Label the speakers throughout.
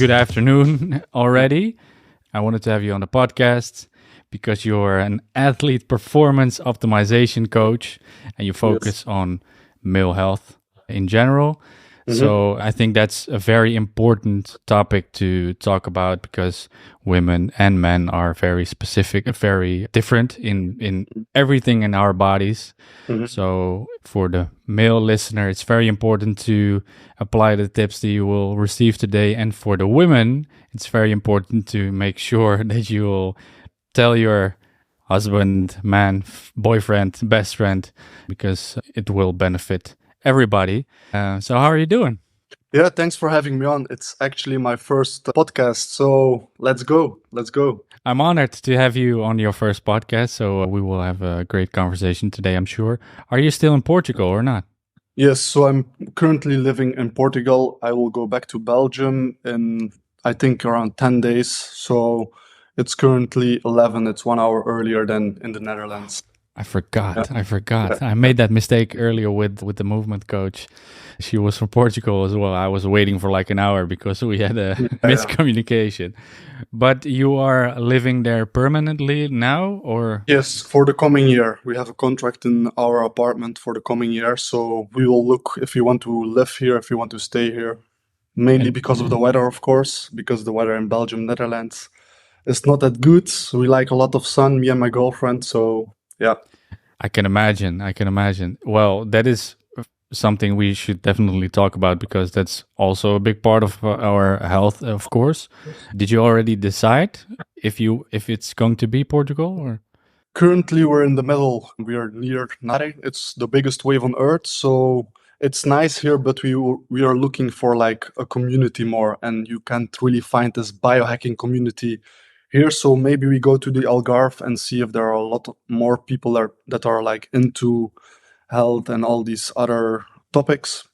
Speaker 1: good afternoon already. I wanted to have you on the podcast because you're an athlete performance optimization coach and you
Speaker 2: Yes.
Speaker 1: focus on male health in general.
Speaker 2: Mm-hmm.
Speaker 1: So I think that's a very important topic to talk about because women and men are very specific, very different in everything in our bodies.
Speaker 2: Mm-hmm.
Speaker 1: So for the male listener, it's very important to apply the tips that you will receive today. And for the women, it's very important to make sure that you will tell your husband, man, boyfriend, best friend, because it will benefit everybody. So how are you doing?
Speaker 2: Yeah, thanks for having me on. It's actually my first podcast, so let's go. Let's go.
Speaker 1: I'm honored to have you on your first podcast. So we will have a great conversation today, I'm sure. Are you still in Portugal or not?
Speaker 2: Yes, so I'm currently living in Portugal. I will go back to Belgium in, I think, around 10 days. So it's currently 11. It's 1 hour earlier than in the Netherlands.
Speaker 1: I forgot.
Speaker 2: Yeah.
Speaker 1: I forgot. I
Speaker 2: Yeah.
Speaker 1: made that mistake earlier with the movement coach. She was from Portugal as well. I was waiting for like an hour because we had a
Speaker 2: Yeah.
Speaker 1: miscommunication. But you are living there permanently now, or?
Speaker 2: Yes, for the coming year. We have a contract in our apartment for the coming year. So we will look if you want to live here, if you want to stay here. Mainly
Speaker 1: And
Speaker 2: because of the weather, of course, because the weather in Belgium, Netherlands is not that good. We like a lot of sun, me and my girlfriend. So yeah.
Speaker 1: I can imagine. I can imagine. Well, that is something we should definitely talk about because that's also a big part of our health, of course. Did you already decide if it's going to be Portugal or?
Speaker 2: Currently, we're in the middle. We are near Nare. It's the biggest wave on Earth. So it's nice here, but we are looking for like a community more, and you can't really find this biohacking community here. So maybe we go to the Algarve and see if there are a lot more people that are like into health and all these other topics.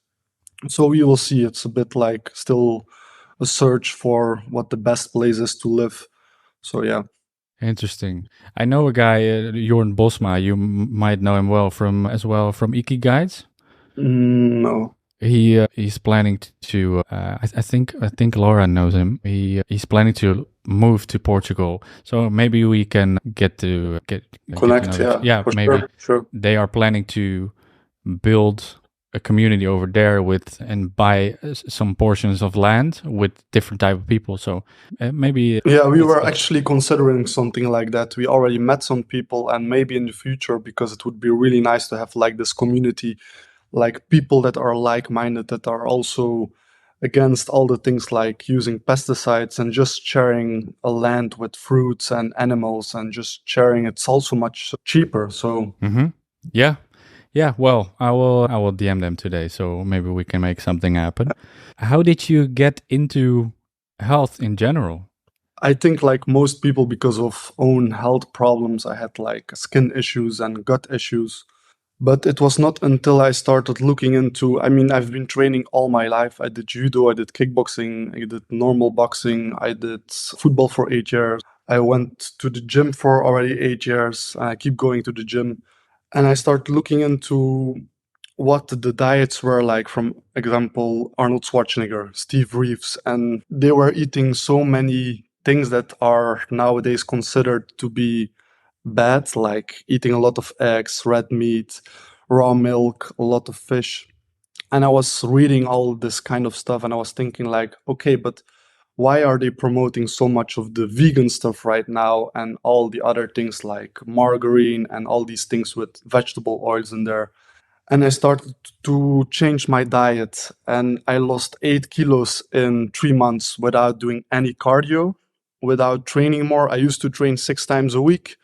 Speaker 2: So we will see. It's a bit like still a search for what the best place is to live. So yeah.
Speaker 1: Interesting. I know a guy, Jorn Bosma. You might know him well from as well from Iki Guides.
Speaker 2: No.
Speaker 1: He's planning to. I think Laura knows him. He's planning to move to Portugal. So maybe we can get to
Speaker 2: Connect,
Speaker 1: know.
Speaker 2: yeah,
Speaker 1: Yeah,
Speaker 2: for
Speaker 1: maybe
Speaker 2: sure, sure.
Speaker 1: they are planning to build a community over there with and buy some portions of land with different type of people. So maybe
Speaker 2: Yeah, we were actually considering something like that. We already met some people, and maybe in the future, because it would be really nice to have like this community, like people that are like-minded, that are also against all the things like using pesticides and just sharing a land with fruits and animals and just sharing. It's also much cheaper. So
Speaker 1: yeah. Yeah, well, I will DM them today, so maybe we can make something happen. How did you get into health in general?
Speaker 2: I think like most people, because of own health problems, I had like skin issues and gut issues. But it was not until I started looking into, I mean, I've been training all my life. I did judo, I did kickboxing, I did normal boxing, I did football for 8 years. I went to the gym for already 8 years. I keep going to the gym. And I started looking into what the diets were like, from example, Arnold Schwarzenegger, Steve Reeves, and they were eating so many things that are nowadays considered to be bad, like eating a lot of eggs, red meat, raw milk, a lot of fish. And I was reading all this kind of stuff and I was thinking like, okay, but why are they promoting so much of the vegan stuff right now and all the other things like margarine and all these things with vegetable oils in there? And I started to change my diet and I lost 8 kilos in 3 months without doing any cardio, without training more. I used to train 6 times a week.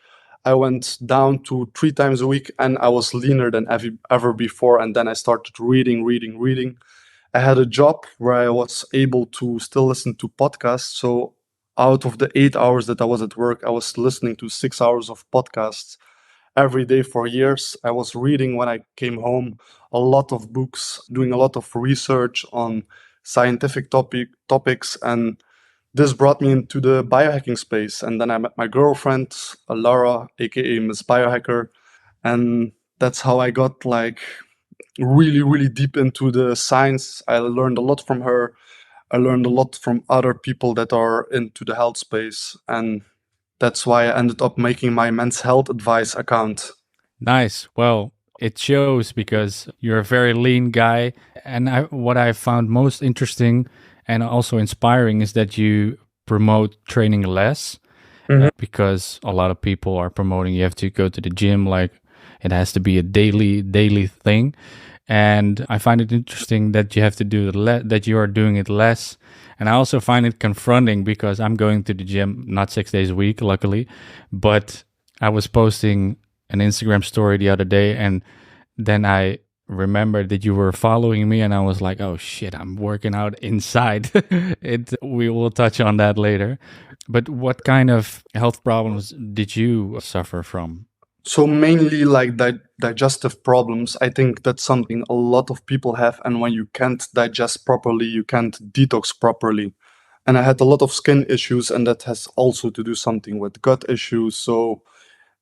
Speaker 2: I went down to 3 times a week and I was leaner than ever before. And then I started reading. I had a job where I was able to still listen to podcasts. So out of the 8 hours that I was at work, I was listening to 6 hours of podcasts every day for years. I was reading when I came home a lot of books, doing a lot of research on scientific topics, and this brought me into the biohacking space. And then I met my girlfriend, Laura, aka Miss Biohacker, and that's how I got like really, really deep into the science. I learned a lot from her. I learned a lot from other people that are into the health space, and that's why I ended up making my men's health advice account.
Speaker 1: Nice. Well, it shows because you're a very lean guy. And what I found most interesting and also inspiring is that you promote training less,
Speaker 2: Mhm.
Speaker 1: because a lot of people are promoting you have to go to the gym, like it has to be a daily thing. And I find it interesting that you have to do that you are doing it less. And I also find it confronting because I'm going to the gym not 6 days a week, luckily, but I was posting an Instagram story the other day, and then I remembered that you were following me, and I was like, oh shit, I'm working out inside. It We will touch on that later. But what kind of health problems did you suffer from?
Speaker 2: So mainly like digestive problems. I think that's something a lot of people have, and when you can't digest properly, you can't detox properly. And I had a lot of skin issues, and that has also to do something with gut issues. So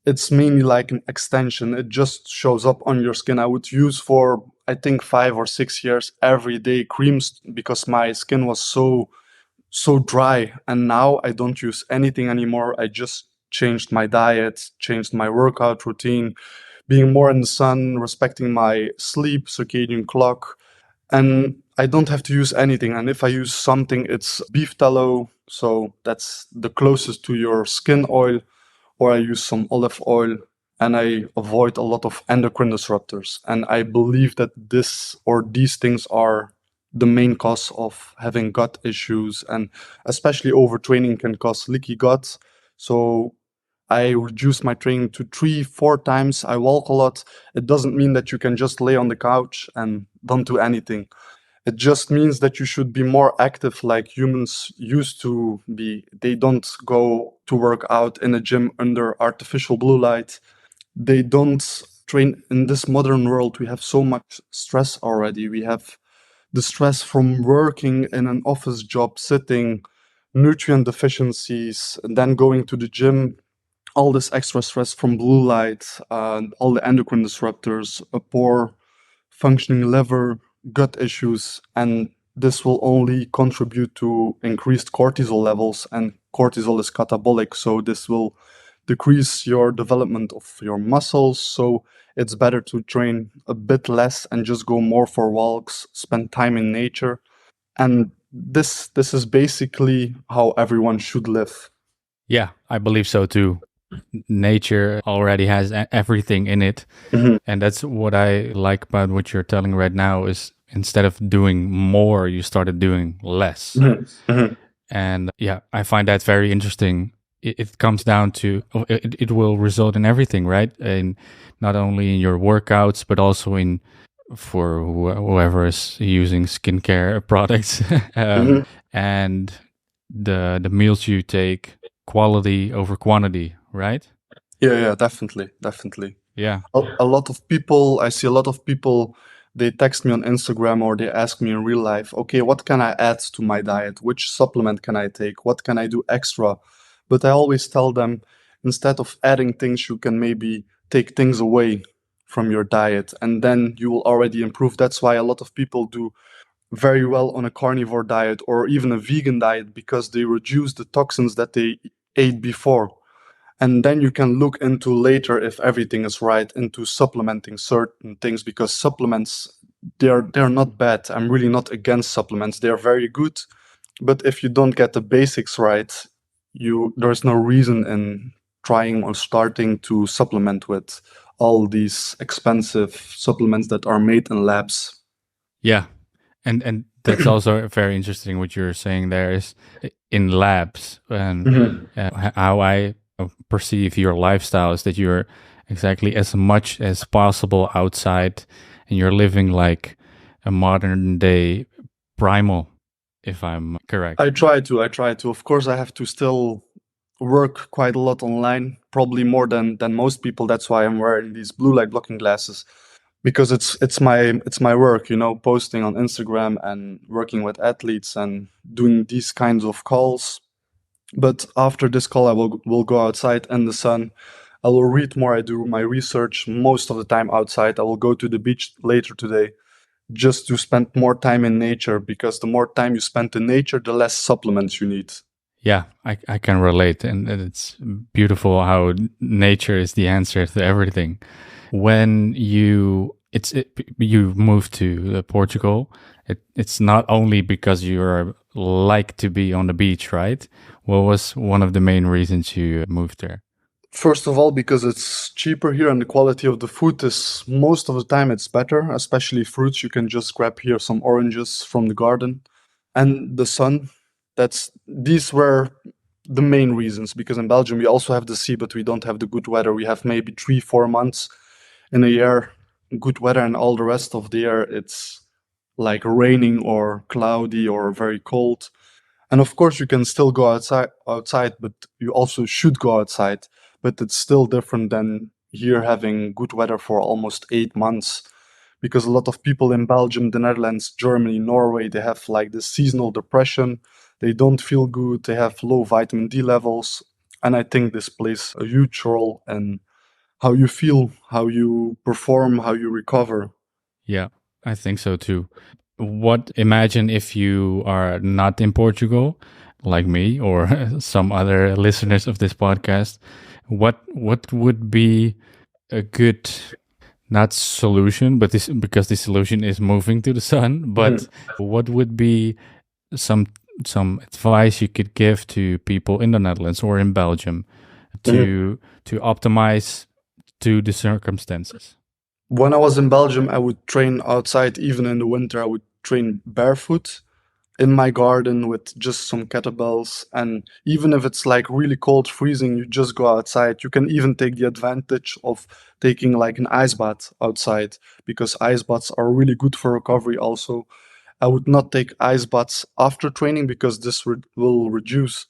Speaker 2: it's mainly like an extension. It just shows up on your skin. I would use for I think 5 or 6 years every day creams because my skin was so dry, and now I don't use anything anymore. I just changed my diet, changed my workout routine, being more in the sun, respecting my sleep circadian clock, and I don't have to use anything. And if I use something, it's beef tallow, so that's the closest to your skin oil, or I use some olive oil, and I avoid a lot of endocrine disruptors. And I believe that this or these things are the main cause of having gut issues, and especially overtraining can cause leaky gut. So I reduce my training to 3, 4 times. I walk a lot. It doesn't mean that you can just lay on the couch and don't do anything. It just means that you should be more active like humans used to be. They don't go to work out in a gym under artificial blue light. They don't train in this modern world. We have so much stress already. We have the stress from working in an office job, sitting, nutrient deficiencies, and then going to the gym, all this extra stress from blue light, all the endocrine disruptors, a poor functioning liver, gut issues, and this will only contribute to increased cortisol levels, and cortisol is catabolic, so this will decrease your development of your muscles. So it's better to train a bit less and just go more for walks, spend time in nature. And this is basically how everyone should live.
Speaker 1: Yeah, I believe so too. Nature already has everything in it.
Speaker 2: Mhm.
Speaker 1: And that's what I like about what you're telling right now is instead of doing more, you started doing less.
Speaker 2: Mhm. Mhm.
Speaker 1: And yeah, I find that very interesting. It comes down to it will result in everything, right? And not only in your workouts, but also in for whoever is using skincare products,
Speaker 2: Mhm.
Speaker 1: and the meals you take, quality over quantity, right?
Speaker 2: Yeah, yeah, definitely, definitely.
Speaker 1: Yeah.
Speaker 2: A lot of people, I see a lot of people, they text me on Instagram or they ask me in real life, okay, what can I add to my diet? Which supplement can I take? What can I do extra? But I always tell them, instead of adding things, you can maybe take things away from your diet, and then you will already improve. That's why a lot of people do very well on a carnivore diet or even a vegan diet because they reduce the toxins that they ate before. And then you can look into later if everything is right into supplementing certain things, because supplements, they're not bad. I'm really not against supplements. They're very good. But if you don't get the basics right, there's no reason in trying or starting to supplement with all these expensive supplements that are made in labs.
Speaker 1: Yeah. And that's also very interesting what you're saying there is in labs, and
Speaker 2: Mhm.
Speaker 1: how I perceive your lifestyle is that you're exactly as much as possible outside, and you're living like a modern day primal, if I'm correct.
Speaker 2: I try to. Of course, I have to still work quite a lot online, probably more than most people. That's why I'm wearing these blue light blocking glasses, because it's my work, posting on Instagram and working with athletes and doing these kinds of calls. But after this call, I will go outside in the sun. I will read more. I do my research most of the time outside. I will go to the beach later today, just to spend more time in nature, because the more time you spend in nature, the less supplements you need.
Speaker 1: Yeah, I can relate. And it's beautiful how nature is the answer to everything. When you moved to Portugal, it's not only because you like to be on the beach, right? What was one of the main reasons you moved there?
Speaker 2: First of all, because it's cheaper here and the quality of the food is most of the time it's better, especially fruits. You can just grab here some oranges from the garden. And the sun, these were the main reasons, because in Belgium we also have the sea, but we don't have the good weather. We have maybe 3-4 months in a year good weather, and all the rest of the year it's like raining or cloudy or very cold. And of course, you can still go outside, but you also should go outside. But it's still different than here having good weather for almost 8 months. Because a lot of people in Belgium, the Netherlands, Germany, Norway, they have like this seasonal depression. They don't feel good. They have low vitamin D levels. And I think this plays a huge role in how you feel, how you perform, how you recover.
Speaker 1: Yeah, I think so too. Imagine if you are not in Portugal, like me or some other listeners of this podcast, what would be a good, not solution, but this, because the solution is moving to the sun, but what would be some some advice you could give to people in the Netherlands or in Belgium to optimize to the circumstances?
Speaker 2: When I was in Belgium, I would train outside. Even in the winter, I would train barefoot in my garden with just some kettlebells. And even if it's like really cold, freezing, you just go outside. You can even take the advantage of taking like an ice bath outside, because ice baths are really good for recovery also. I would not take ice baths after training, because this will reduce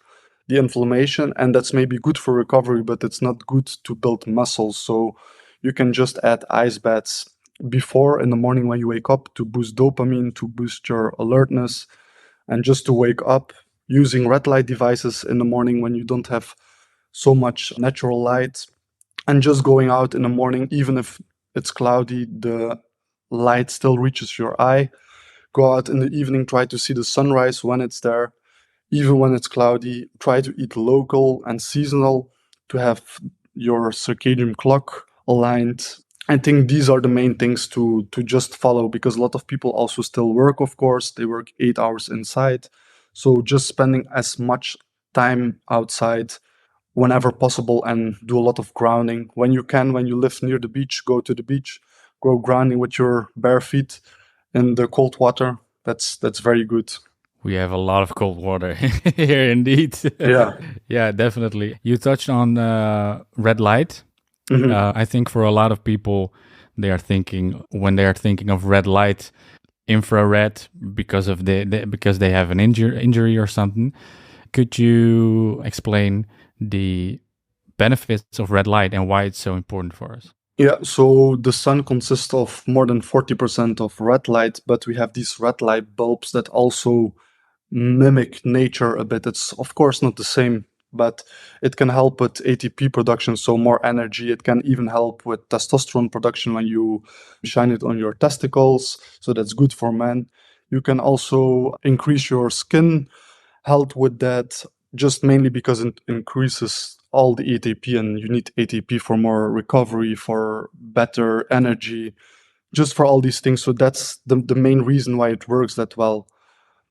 Speaker 2: the inflammation, and that's maybe good for recovery, but it's not good to build muscles. So you can just add ice baths before in the morning when you wake up, to boost dopamine, to boost your alertness, and just to wake up, using red light devices in the morning when you don't have so much natural light, and just going out in the morning, even if it's cloudy, the light still reaches your eye. Go out in the evening, try to see the sunrise when it's there. Even when it's cloudy, try to eat local and seasonal, to have your circadian clock aligned. I think these are the main things to just follow, because a lot of people also still work, of course. They work 8 hours inside. So just spending as much time outside whenever possible, and do a lot of grounding. When you can, when you live near the beach, go to the beach, go grounding with your bare feet in the cold water. That's very good.
Speaker 1: We have a lot of cold water here, indeed.
Speaker 2: Yeah.
Speaker 1: Yeah, definitely. You touched on red light. I think for a lot of people, when they are thinking of red light, infrared, because of because they have an injury or something. Could you explain the benefits of red light and why it's so important for us?
Speaker 2: Yeah, so the sun consists of more than 40% of red light, but we have these red light bulbs that also mimic nature a bit. It's of course not the same, but it can help with ATP production, so more energy. It can even help with testosterone production when you shine it on your testicles, so that's good for men. You can also increase your skin health with that, just mainly because it increases all the ATP, and you need ATP for more recovery, for better energy, just for all these things. So that's the main reason why it works that well.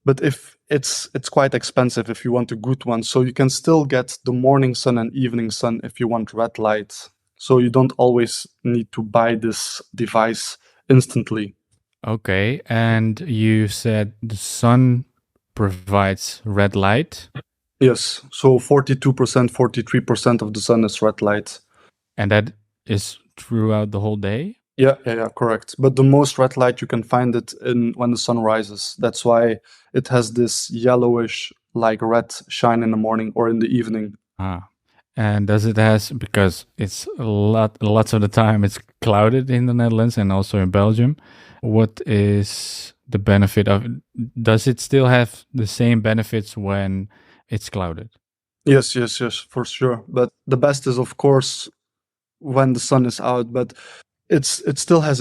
Speaker 2: But if it's quite expensive if you want a good one. So you can still get the morning sun and evening sun if you want red light. So you don't always need to buy this device instantly.
Speaker 1: Okay, and you said the sun provides red light,
Speaker 2: Yes. So 42%, 43% of the sun is red light.
Speaker 1: and that is throughout the whole day?
Speaker 2: Yeah, correct. But the most red light you can find it in when the sun rises. That's why it has this yellowish, like red shine in the morning or in the evening.
Speaker 1: Ah. And does it has, because it's lots of the time it's clouded in the Netherlands and also in Belgium. What is the benefit of, does it still have the same benefits when it's clouded?
Speaker 2: Yes, for sure. But the best is of course when the sun is out, but it still has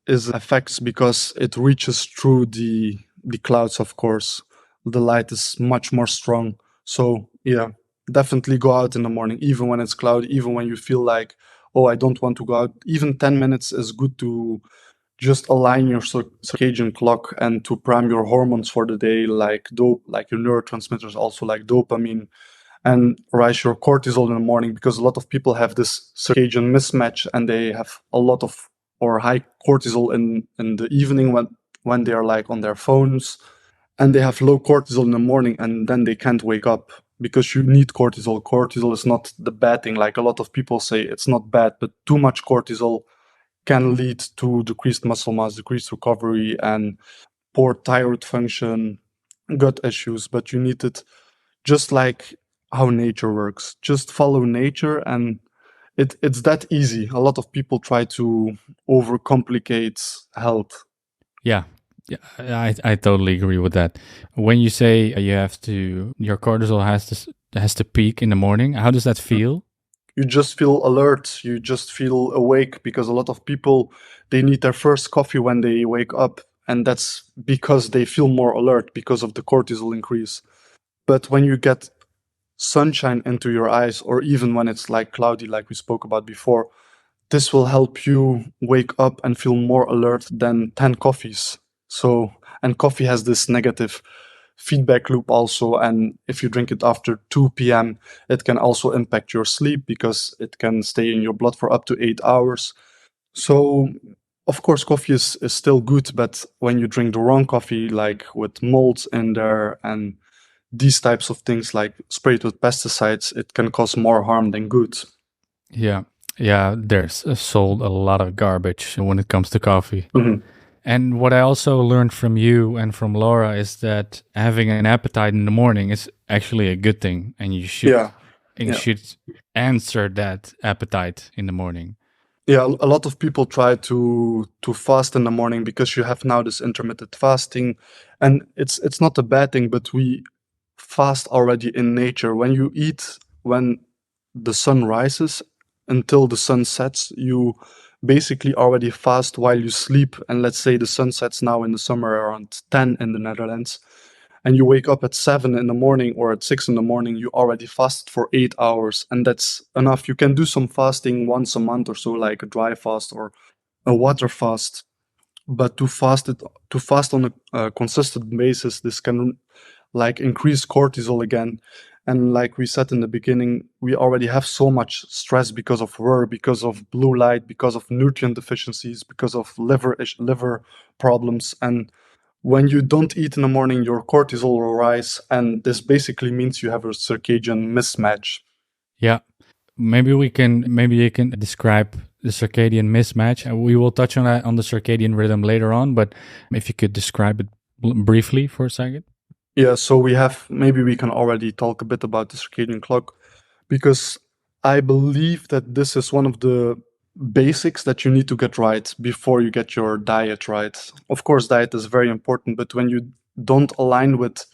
Speaker 2: is affects because it reaches through the clouds, of course. The light is much more strong. So yeah, definitely go out in the morning, even when it's cloudy, even when you feel like, oh, I don't want to go out. Even 10 minutes is good to just align your circadian clock and to prime your hormones for the day, like like your neurotransmitters, also like dopamine, and rise your cortisol in the morning, because a lot of people have this circadian mismatch and they have a lot of or high cortisol in the evening when they are like on their phones, and they have low cortisol in the morning, and then they can't wake up because you need cortisol. Cortisol is not the bad thing. Like a lot of people say, it's not bad, but too much cortisol can lead to decreased muscle mass, decreased recovery, and poor thyroid function, gut issues. But you need it just like how nature works. Just follow nature, and it's that easy. A lot of people try to overcomplicate health.
Speaker 1: Yeah. Yeah, I totally agree with that. When you say you have to, your cortisol has to peak in the morning, how does that feel?
Speaker 2: You just feel alert, you just feel awake, because a lot of people, they need their first coffee when they wake up, and that's because they feel more alert because of the cortisol increase. But when you get sunshine into your eyes, or even when it's like cloudy, like we spoke about before, this will help you wake up and feel more alert than 10 coffees. So, and coffee has this negative feedback loop also. And if you drink it after 2 p.m., it can also impact your sleep because it can stay in your blood for up to 8 hours. So, of course, coffee is still good, but when you drink the wrong coffee, like with molds in there and these types of things like sprayed with pesticides, it can cause more harm than good.
Speaker 1: Yeah. Yeah, there's sold a lot of garbage when it comes to coffee.
Speaker 2: Mhm.
Speaker 1: And what I also learned from you and from Laura is that having an appetite in the morning is actually a good thing, and
Speaker 2: Yeah.
Speaker 1: you
Speaker 2: Yeah.
Speaker 1: should answer that appetite in the morning.
Speaker 2: Yeah, a lot of people try to fast in the morning because you have now this intermittent fasting, and it's not a bad thing, but we fast already in nature. When you eat when the sun rises until the sun sets, you basically already fast while you sleep. And let's say the sun sets now in the summer around 10 in the Netherlands, and you wake up at 7 in the morning or at 6 in the morning, you already fasted for 8 hours, and that's enough. You can do some fasting once a month or so, like a dry fast or a water fast, but to fast on a consistent basis, this can like increase cortisol again. And like we said in the beginning, we already have so much stress because of work, because of blue light, because of nutrient deficiencies, because of liver problems. And when you don't eat in the morning, your cortisol will rise, and this basically means you have a circadian mismatch.
Speaker 1: Yeah. Maybe you can describe the circadian mismatch. And we will touch on that on the circadian rhythm later on, but if you could describe it briefly for a second.
Speaker 2: Yeah, so maybe we can already talk a bit about the circadian clock, because I believe that this is one of the basics that you need to get right before you get your diet right. Of course, diet is very important, but when you don't align with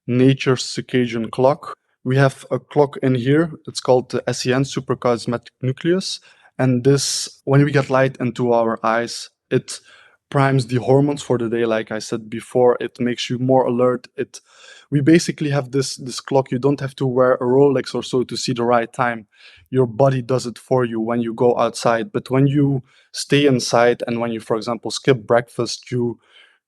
Speaker 2: nature's circadian clock, we have a clock in here. It's called the SEN, suprachiasmatic nucleus. And this, when we get light into our eyes, it primes the hormones for the day. Like I said before, it makes you more alert. We basically have this clock. You don't have to wear a Rolex or so to see the right time. Your body does it for you when you go outside. But when you stay inside and when you, for example, skip breakfast, you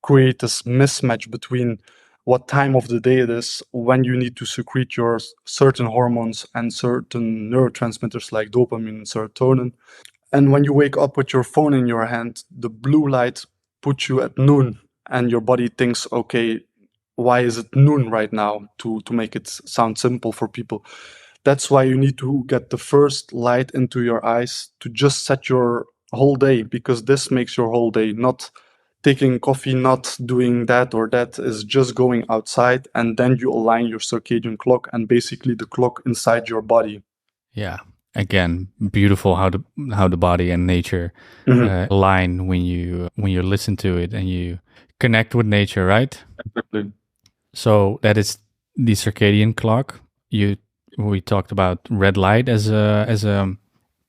Speaker 2: create this mismatch between what time of the day it is, when you need to secrete your certain hormones and certain neurotransmitters like dopamine and serotonin. And when you wake up with your phone in your hand, the blue light puts you at noon, and your body thinks, okay, why is it noon right now? To make it sound simple for people. That's why you need to get the first light into your eyes to just set your whole day, because this makes your whole day. Not taking coffee, not doing that or that, is just going outside, and then you align your circadian clock and basically the clock inside your body.
Speaker 1: Yeah. Again, beautiful how the body and nature align when you listen to it and you connect with nature, right?
Speaker 2: Exactly.
Speaker 1: So that is the circadian clock. We talked about red light as a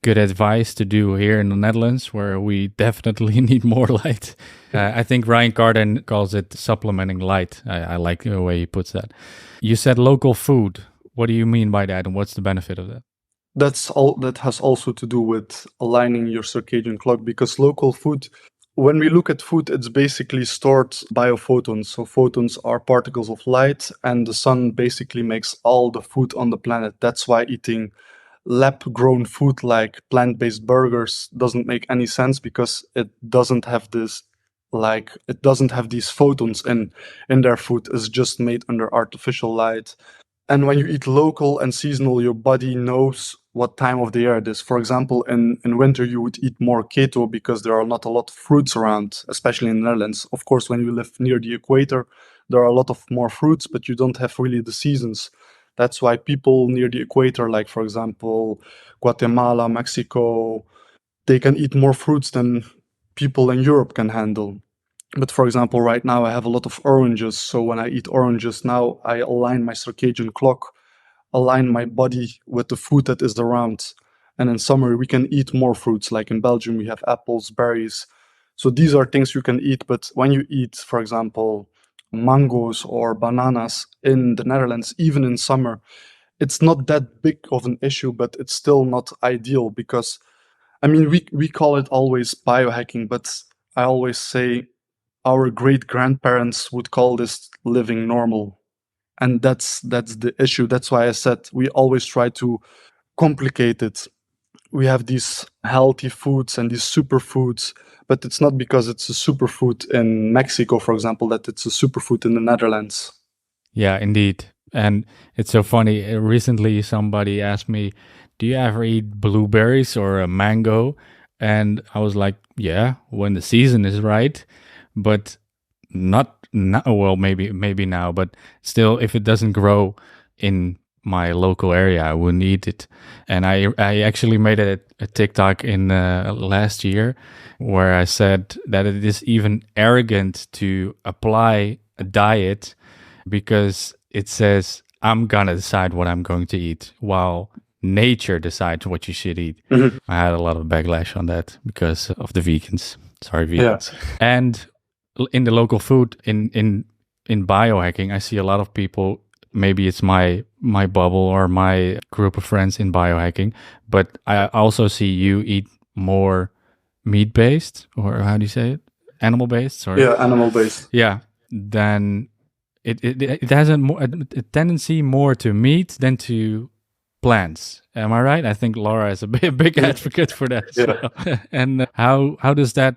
Speaker 1: good advice to do here in the Netherlands, where we definitely need more light. I think Ryan Carden calls it supplementing light. I like the way he puts that. You said local food. What do you mean by that, and what's the benefit of that?
Speaker 2: That's all. That has also to do with aligning your circadian clock, because local food, when we look at food, it's basically stored biophotons. So photons are particles of light, and the sun basically makes all the food on the planet. That's why eating lab-grown food like plant-based burgers doesn't make any sense, because it doesn't have this, like, it doesn't have these photons in their food. It's just made under artificial light. And when you eat local and seasonal, your body knows what time of the year it is. For example, in winter, you would eat more keto because there are not a lot of fruits around, especially in the Netherlands. Of course, when you live near the equator, there are a lot of more fruits, but you don't have really the seasons. That's why people near the equator, like, for example, Guatemala, Mexico, they can eat more fruits than people in Europe can handle. But for example, right now I have a lot of oranges. So when I eat oranges now, I align my circadian clock, align my body with the food that is around. And in summer, we can eat more fruits. Like in Belgium, we have apples, berries. So these are things you can eat. But when you eat, for example, mangoes or bananas in the Netherlands, even in summer, it's not that big of an issue, but it's still not ideal, because, I mean, we call it always biohacking, but I always say our great grandparents would call this living normal. And that's the issue. That's why I said we always try to complicate it. We have these healthy foods and these superfoods, but it's not because it's a superfood in Mexico, for example, that it's a superfood in the Netherlands.
Speaker 1: Yeah, indeed. And it's so funny. Recently, somebody asked me, "Do you ever eat blueberries or a mango?" And I was like, "Yeah, when the season is right, but not now. Well, maybe now, but still, if it doesn't grow in my local area, I wouldn't eat it." And I actually made a TikTok in last year where I said that it is even arrogant to apply a diet because it says I'm gonna decide what I'm going to eat while nature decides what you should eat.
Speaker 2: Mhm.
Speaker 1: I had a lot of backlash on that because of the vegans. Sorry,
Speaker 2: Yeah.
Speaker 1: vegans. And in the local food, in biohacking, I see a lot of people. Maybe it's my bubble or my group of friends in biohacking, but I also see you eat more meat based, or how do you say it? Animal based, sorry.
Speaker 2: Yeah, animal based.
Speaker 1: Yeah, then it has a tendency more to meat than to plants. Am I right? I think Laura is a big advocate for that.
Speaker 2: Yeah.
Speaker 1: So. And how does that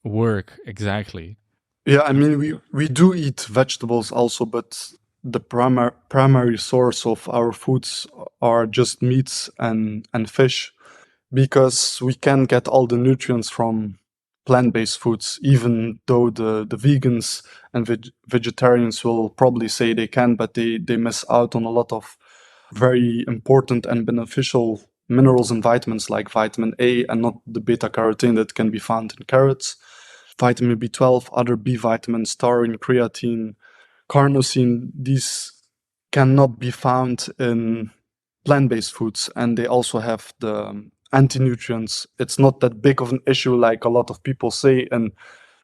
Speaker 1: work exactly?
Speaker 2: Yeah, I mean, we do eat vegetables also, but the primary source of our foods are just meats and fish, because we can get all the nutrients from plant-based foods, even though the vegans and vegetarians will probably say they can, but they miss out on a lot of very important and beneficial minerals and vitamins, like vitamin A, and not the beta carotene that can be found in carrots, vitamin B12, other B vitamins, taurine, creatine, carnosine. These cannot be found in plant-based foods, and they also have the anti-nutrients. It's not that big of an issue like a lot of people say in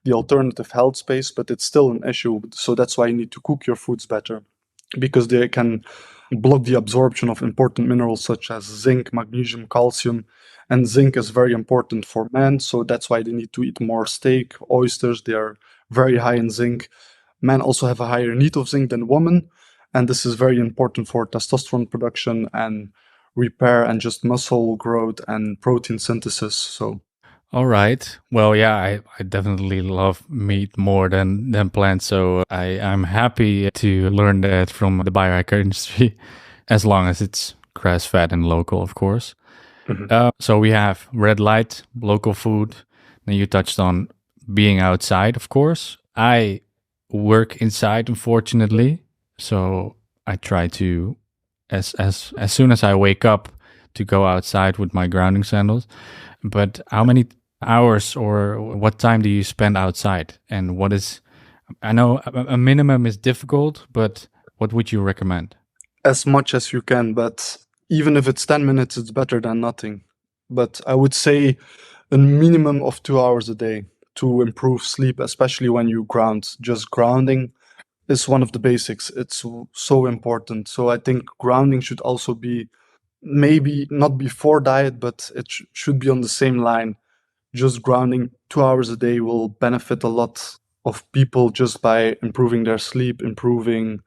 Speaker 2: the alternative health space, but it's still an issue. So that's why you need to cook your foods better, because they can block the absorption of important minerals such as zinc, magnesium, calcium. And zinc is very important for men, so that's why they need to eat more steak, oysters. They are very high in zinc. Men also have a higher need of zinc than women, and this is very important for testosterone production and repair and just muscle growth and protein synthesis. So
Speaker 1: All right. Well, yeah, I definitely love meat more than plants. So I'm happy to learn that from the biohacker industry, as long as it's grass fed and local, of course. So we have red light, local food. Then you touched on being outside, of course. I work inside, unfortunately. So I try to, as soon as I wake up, to go outside with my grounding sandals. But how many hours or what time do you spend outside? And what is, I know a minimum is difficult, but what would you recommend?
Speaker 2: as much as you can, but even if it's 10 minutes, it's better than nothing. but I would say a minimum of 2 hours a day to improve sleep, especially when you ground. Just grounding is one of the basics. It's so important. So I think grounding should also be maybe not before diet, but it should be on the same line. Just grounding 2 hours a day will benefit a lot of people just by improving their sleep, improving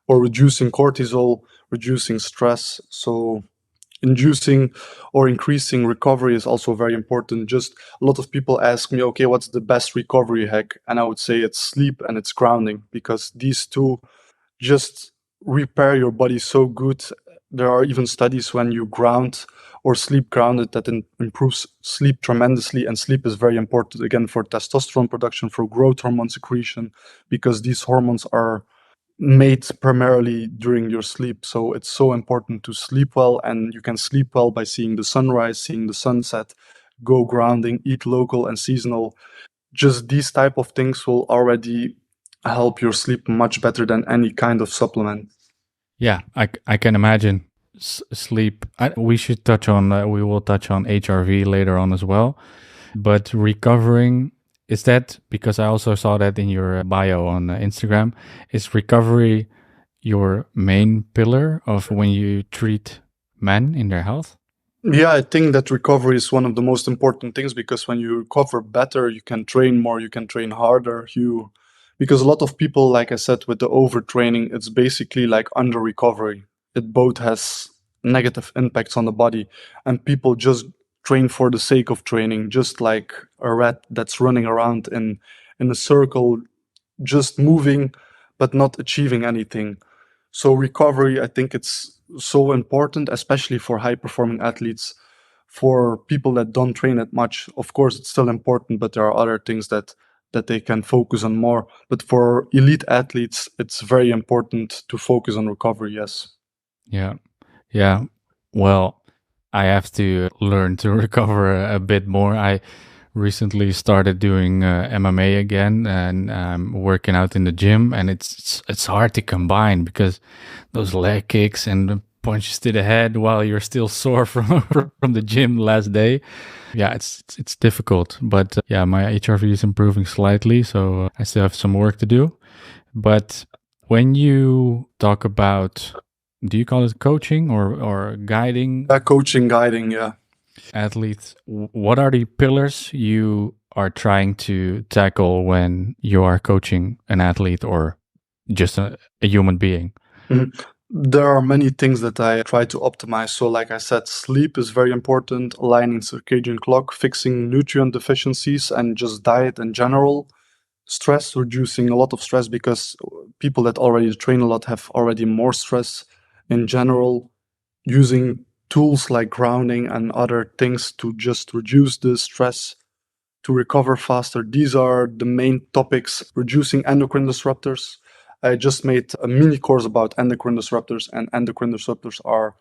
Speaker 2: or reducing cortisol, reducing stress. So inducing or increasing recovery is also very important. Just a lot of people ask me, okay, what's the best recovery hack? And I would say it's sleep and it's grounding, because these two just repair your body so good. There are even studies when you ground or sleep grounded that improves sleep tremendously. And sleep is very important again for testosterone production, for growth hormone secretion, because these hormones are made primarily during your sleep. So it's so important to sleep well, and you can sleep well by seeing the sunrise, seeing the sunset, go grounding, eat local and seasonal. Just these type of things will already help your sleep much better than any kind of supplement.
Speaker 1: Yeah, I can imagine sleep. We should touch on, we will touch on HRV later on as well. But recovering, is that, because I also saw that in your bio on Instagram, is recovery your main pillar of when you treat men in their health?
Speaker 2: Yeah, I think that recovery is one of the most important things, because when you recover better, you can train more, you can train harder. Because a lot of people, like I said, with the overtraining, it's basically like under recovery. It both has negative impacts on the body, and people just train for the sake of training, just like a rat that's running around in a circle, just moving, but not achieving anything. So recovery, I think it's so important, especially for high performing athletes. For people that don't train that much, of course, it's still important, but there are other things that they can focus on more. But for elite athletes, it's very important to focus on recovery. Yes.
Speaker 1: Yeah. Yeah. Well, I have to learn to recover a bit more. I recently started doing MMA again, and I'm working out in the gym, and it's hard to combine because those leg kicks and the punches to the head while you're still sore from from the gym last day. Yeah, it's difficult, but yeah, my HRV is improving slightly, so I still have some work to do. But when you talk about, do you call it coaching or guiding
Speaker 2: Coaching, guiding, yeah.
Speaker 1: athletes, what are the pillars you are trying to tackle when you are coaching an athlete or just a human being?
Speaker 2: Mhm. There are many things that I try to optimize. So, like I said, sleep is very important, aligning circadian clock, fixing nutrient deficiencies, and just diet in general. Stress, reducing a lot of stress, because people that already train a lot have already more stress in general. Using tools like grounding and other things to just reduce the stress, to recover faster. These are the main topics. Reducing endocrine disruptors. I just made a mini course about endocrine disruptors, and endocrine disruptors are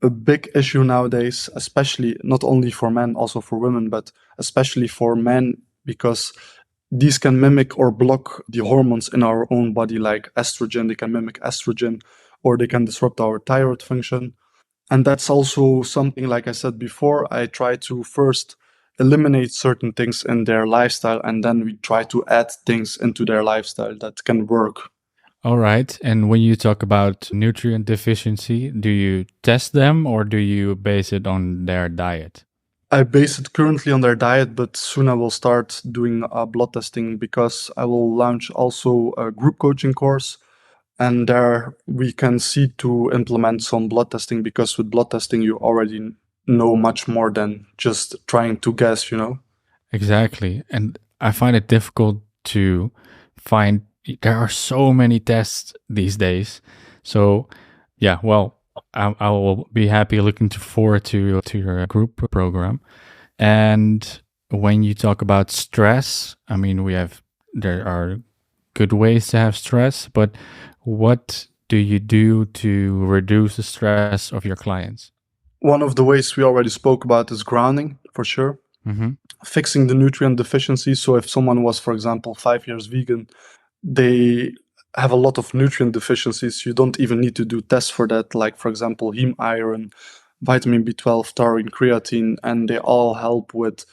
Speaker 2: a big issue nowadays, especially not only for men, also for women, but especially for men, because these can mimic or block the hormones in our own body, like estrogen. They can mimic estrogen, or they can disrupt our thyroid function. And that's also something, like I said before, I try to first eliminate certain things in their lifestyle, and then we try to add things into their lifestyle that can work.
Speaker 1: All right. And when you talk about nutrient deficiency, do you test them or do you base it on their diet?
Speaker 2: I base it currently on their diet, but soon I will start doing blood testing, because I will launch also a group coaching course. And there we can see to implement some blood testing, because with blood testing, you already know much more than just trying to guess, you know?
Speaker 1: Exactly. And I find it difficult to find, there are so many tests these days. So, yeah, well, I will be happy looking forward to your group program. And when you talk about stress, I mean, there are good ways to have stress, but what do you do to reduce the stress of your clients?
Speaker 2: One of the ways we already spoke about is grounding, for sure.
Speaker 1: Mm-hmm.
Speaker 2: Fixing the nutrient deficiency. So if someone was, for example, 5 years vegan, they have a lot of nutrient deficiencies. You don't even need to do tests for that, like, for example, heme iron, vitamin B12, taurine, creatine, and they all help with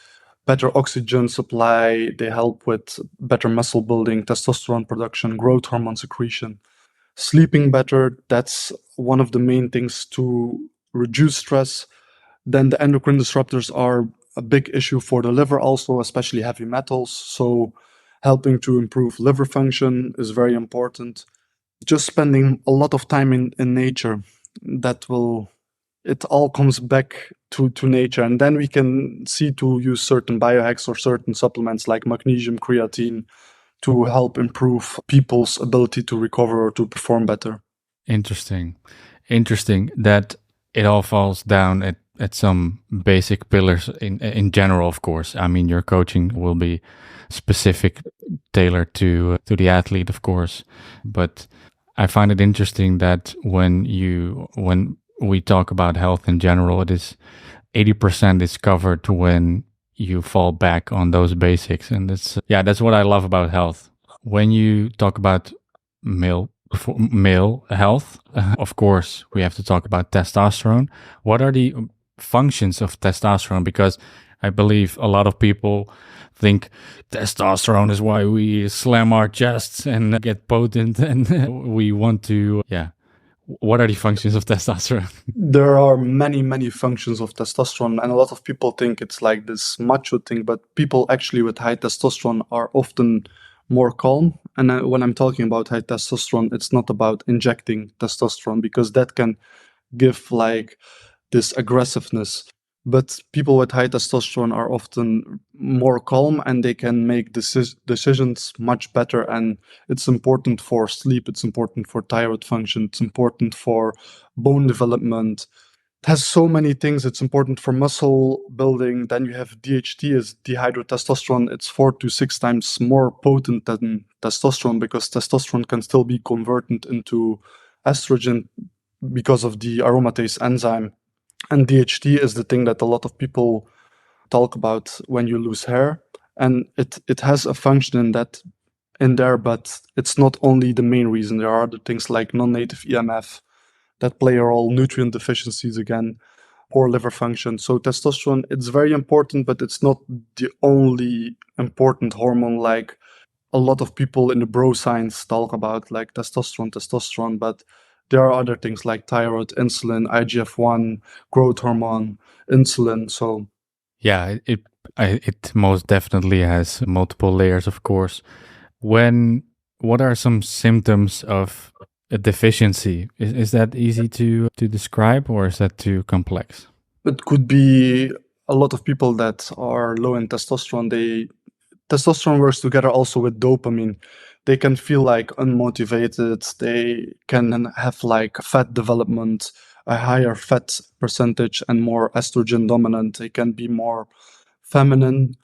Speaker 2: better oxygen supply. They help with better muscle building, testosterone production, growth hormone secretion, sleeping better. That's one of the main things to reduce stress. Then the endocrine disruptors are a big issue for the liver also, especially heavy metals. So helping to improve liver function is very important. Just spending a lot of time in nature, that will, it all comes back to nature. And then we can see to use certain biohacks or certain supplements like magnesium, creatine, to help improve people's ability to recover or to perform better.
Speaker 1: Interesting. Interesting that it all falls down at some basic pillars in general, of course. I mean, your coaching will be specific, tailored to the athlete, of course. But I find it interesting that when we talk about health in general, it is 80% is covered when you fall back on those basics. And that's what I love about health. When you talk about male health, of course, we have to talk about testosterone. What are the functions of testosterone? Because I believe a lot of people think testosterone is why we slam our chests and get potent and we want to, yeah. What are the functions of testosterone?
Speaker 2: There are many, many functions of testosterone, and a lot of people think it's like this macho thing, but people actually with high testosterone are often more calm. And when I'm talking about high testosterone, it's not about injecting testosterone, because that can give like this aggressiveness. But people with high testosterone are often more calm and they can make decisions much better. And it's important for sleep, it's important for thyroid function, it's important for bone development. It has so many things. It's important for muscle building. Then you have DHT, is dihydrotestosterone. It's 4 to 6 times more potent than testosterone, because testosterone can still be converted into estrogen because of the aromatase enzyme. And DHT is the thing that a lot of people talk about when you lose hair. And it has a function in there, but it's not only the main reason. There are other things like non-native EMF that play a role, nutrient deficiencies again, poor liver function. So testosterone, it's very important, but it's not the only important hormone like a lot of people in the bro science talk about, like testosterone, but there are other things like thyroid, insulin, IGF-1, growth hormone, insulin. So
Speaker 1: Yeah, it most definitely has multiple layers, of course. What are some symptoms of a deficiency? Is that easy to describe, or is that too complex?
Speaker 2: it could be a lot of people that are low in testosterone. Testosterone works together also with dopamine. They can feel like unmotivated. They can have like fat development, a higher fat percentage, and more estrogen dominant. They can be more feminine.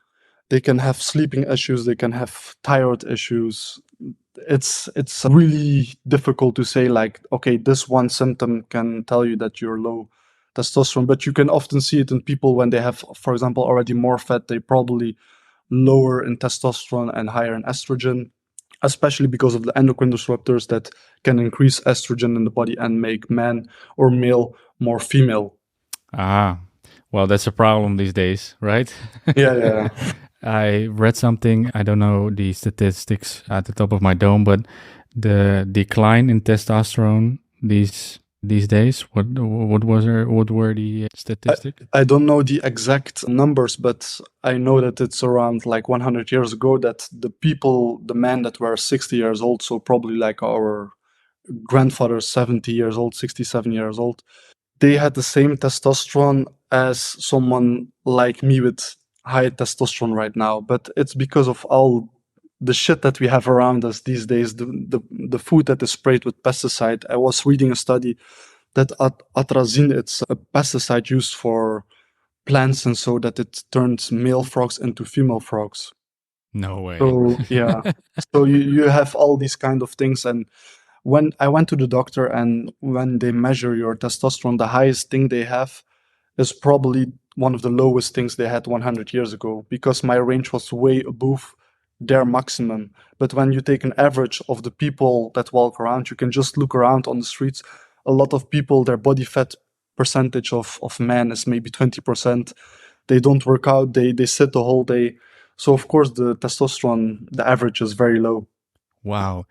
Speaker 2: They can have sleeping issues. They can have thyroid issues. It's really difficult to say like, okay, this one symptom can tell you that you're low testosterone, but you can often see it in people when they have, for example, already more fat. They probably lower in testosterone and higher in estrogen, especially because of the endocrine disruptors that can increase estrogen in the body and make man or male more female.
Speaker 1: Ah, well, that's a problem these days, right?
Speaker 2: Yeah, yeah.
Speaker 1: I read something, I don't know the statistics at the top of my dome, but the decline in testosterone these days, what were the statistics?
Speaker 2: I don't know the exact numbers, but I know that it's around like 100 years ago that the men that were 60 years old, so probably like our grandfathers, 70 years old, 67 years old, they had the same testosterone as someone like me with high testosterone right now. But it's because of all the shit that we have around us these days, the food that is sprayed with pesticide. I was reading a study that atrazine, it's a pesticide used for plants, and so that it turns male frogs into female frogs.
Speaker 1: No way.
Speaker 2: So yeah, so you have all these kind of things. And when I went to the doctor, and when they measure your testosterone, the highest thing they have is probably one of the lowest things they had 100 years ago, because my range was way above their maximum. But when you take an average of the people that walk around, you can just look around on the streets. A lot of people, their body fat percentage of men is maybe 20%. They don't work out, they sit the whole day. So of course the testosterone, the average is very low.
Speaker 1: Wow.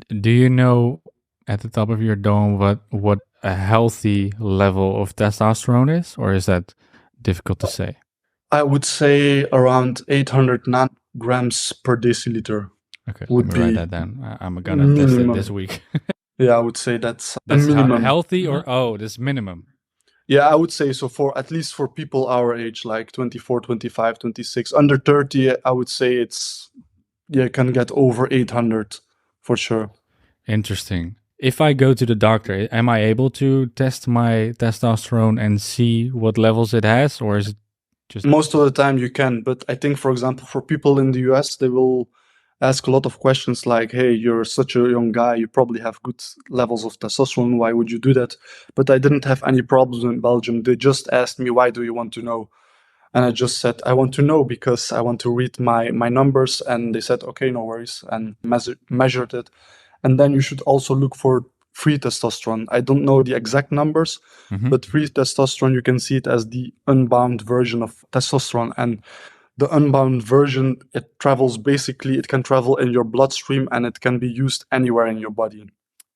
Speaker 1: Do you know at the top of your dome what a healthy level of testosterone is, or is that difficult to say?
Speaker 2: I would say around 800 nanograms per deciliter
Speaker 1: Okay, let
Speaker 2: would
Speaker 1: me write
Speaker 2: be
Speaker 1: that down. I'm gonna test it this
Speaker 2: minimum.
Speaker 1: week.
Speaker 2: Yeah, I would say that's a
Speaker 1: That's
Speaker 2: minimum.
Speaker 1: healthy, or oh, this minimum.
Speaker 2: Yeah, I would say so, for at least for people our age, like 24, 25, 26, under 30, I would say it's, yeah, can get over 800 for sure.
Speaker 1: Interesting. If I go to the doctor, am I able to test my testosterone and see what levels it has, or is it just
Speaker 2: Most of the time you can, but I think, for example, for people in the US, they will ask a lot of questions like, hey, you're such a young guy, you probably have good levels of testosterone, why would you do that? But I didn't have any problems in Belgium. They just asked me, why do you want to know? And I just said, I want to know because I want to read my numbers. And they said, okay, no worries, and measured it. And then you should also look for free testosterone. I don't know the exact numbers, but free testosterone, you can see it as the unbound version of testosterone. And the unbound version, it travels basically, it can travel in your bloodstream and it can be used anywhere in your body.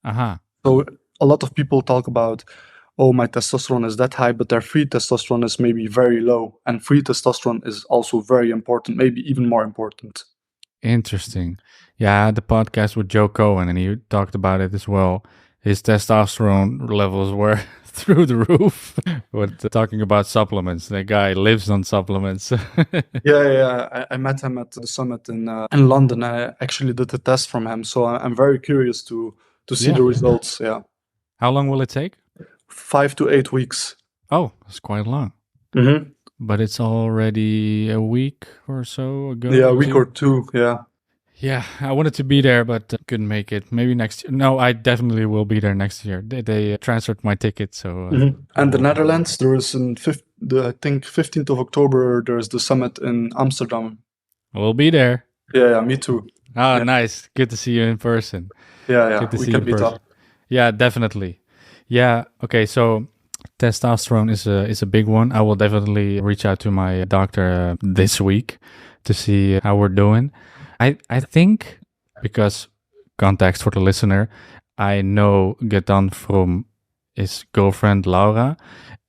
Speaker 1: aha?
Speaker 2: So a lot of people talk about, oh, my testosterone is that high, but their free testosterone is maybe very low. And free testosterone is also very important, maybe even more important.
Speaker 1: Interesting. Yeah, I had the podcast with Joe Cohen, and he talked about it as well. His testosterone levels were through the roof. With talking about supplements, the guy lives on supplements.
Speaker 2: Yeah. I met him at the summit in London. I actually did a test from him, so I'm very curious to see
Speaker 1: Yeah.
Speaker 2: the results. Yeah,
Speaker 1: How long will it take?
Speaker 2: 5 to 8 weeks.
Speaker 1: Oh, it's quite long.
Speaker 2: Mm-hmm.
Speaker 1: But it's already a week or so ago.
Speaker 2: Yeah, a
Speaker 1: or
Speaker 2: week
Speaker 1: two.
Speaker 2: or two. Yeah.
Speaker 1: Yeah, I wanted to be there, but couldn't make it. Maybe next year. No, I definitely will be there next year. They transferred my ticket, so. I
Speaker 2: And the
Speaker 1: will be.
Speaker 2: Netherlands, there is I think 15th of October. There's the summit in Amsterdam.
Speaker 1: We'll be there.
Speaker 2: Yeah, me too.
Speaker 1: Oh,
Speaker 2: Yeah.
Speaker 1: nice. Good to see you in person.
Speaker 2: Yeah.
Speaker 1: Good to
Speaker 2: We
Speaker 1: see you
Speaker 2: can
Speaker 1: in
Speaker 2: meet
Speaker 1: person.
Speaker 2: up.
Speaker 1: Yeah, definitely. Yeah. Okay. So testosterone is a big one. I will definitely reach out to my doctor this week to see how we're doing. I think, because context for the listener, I know Gaetan from his girlfriend Laura,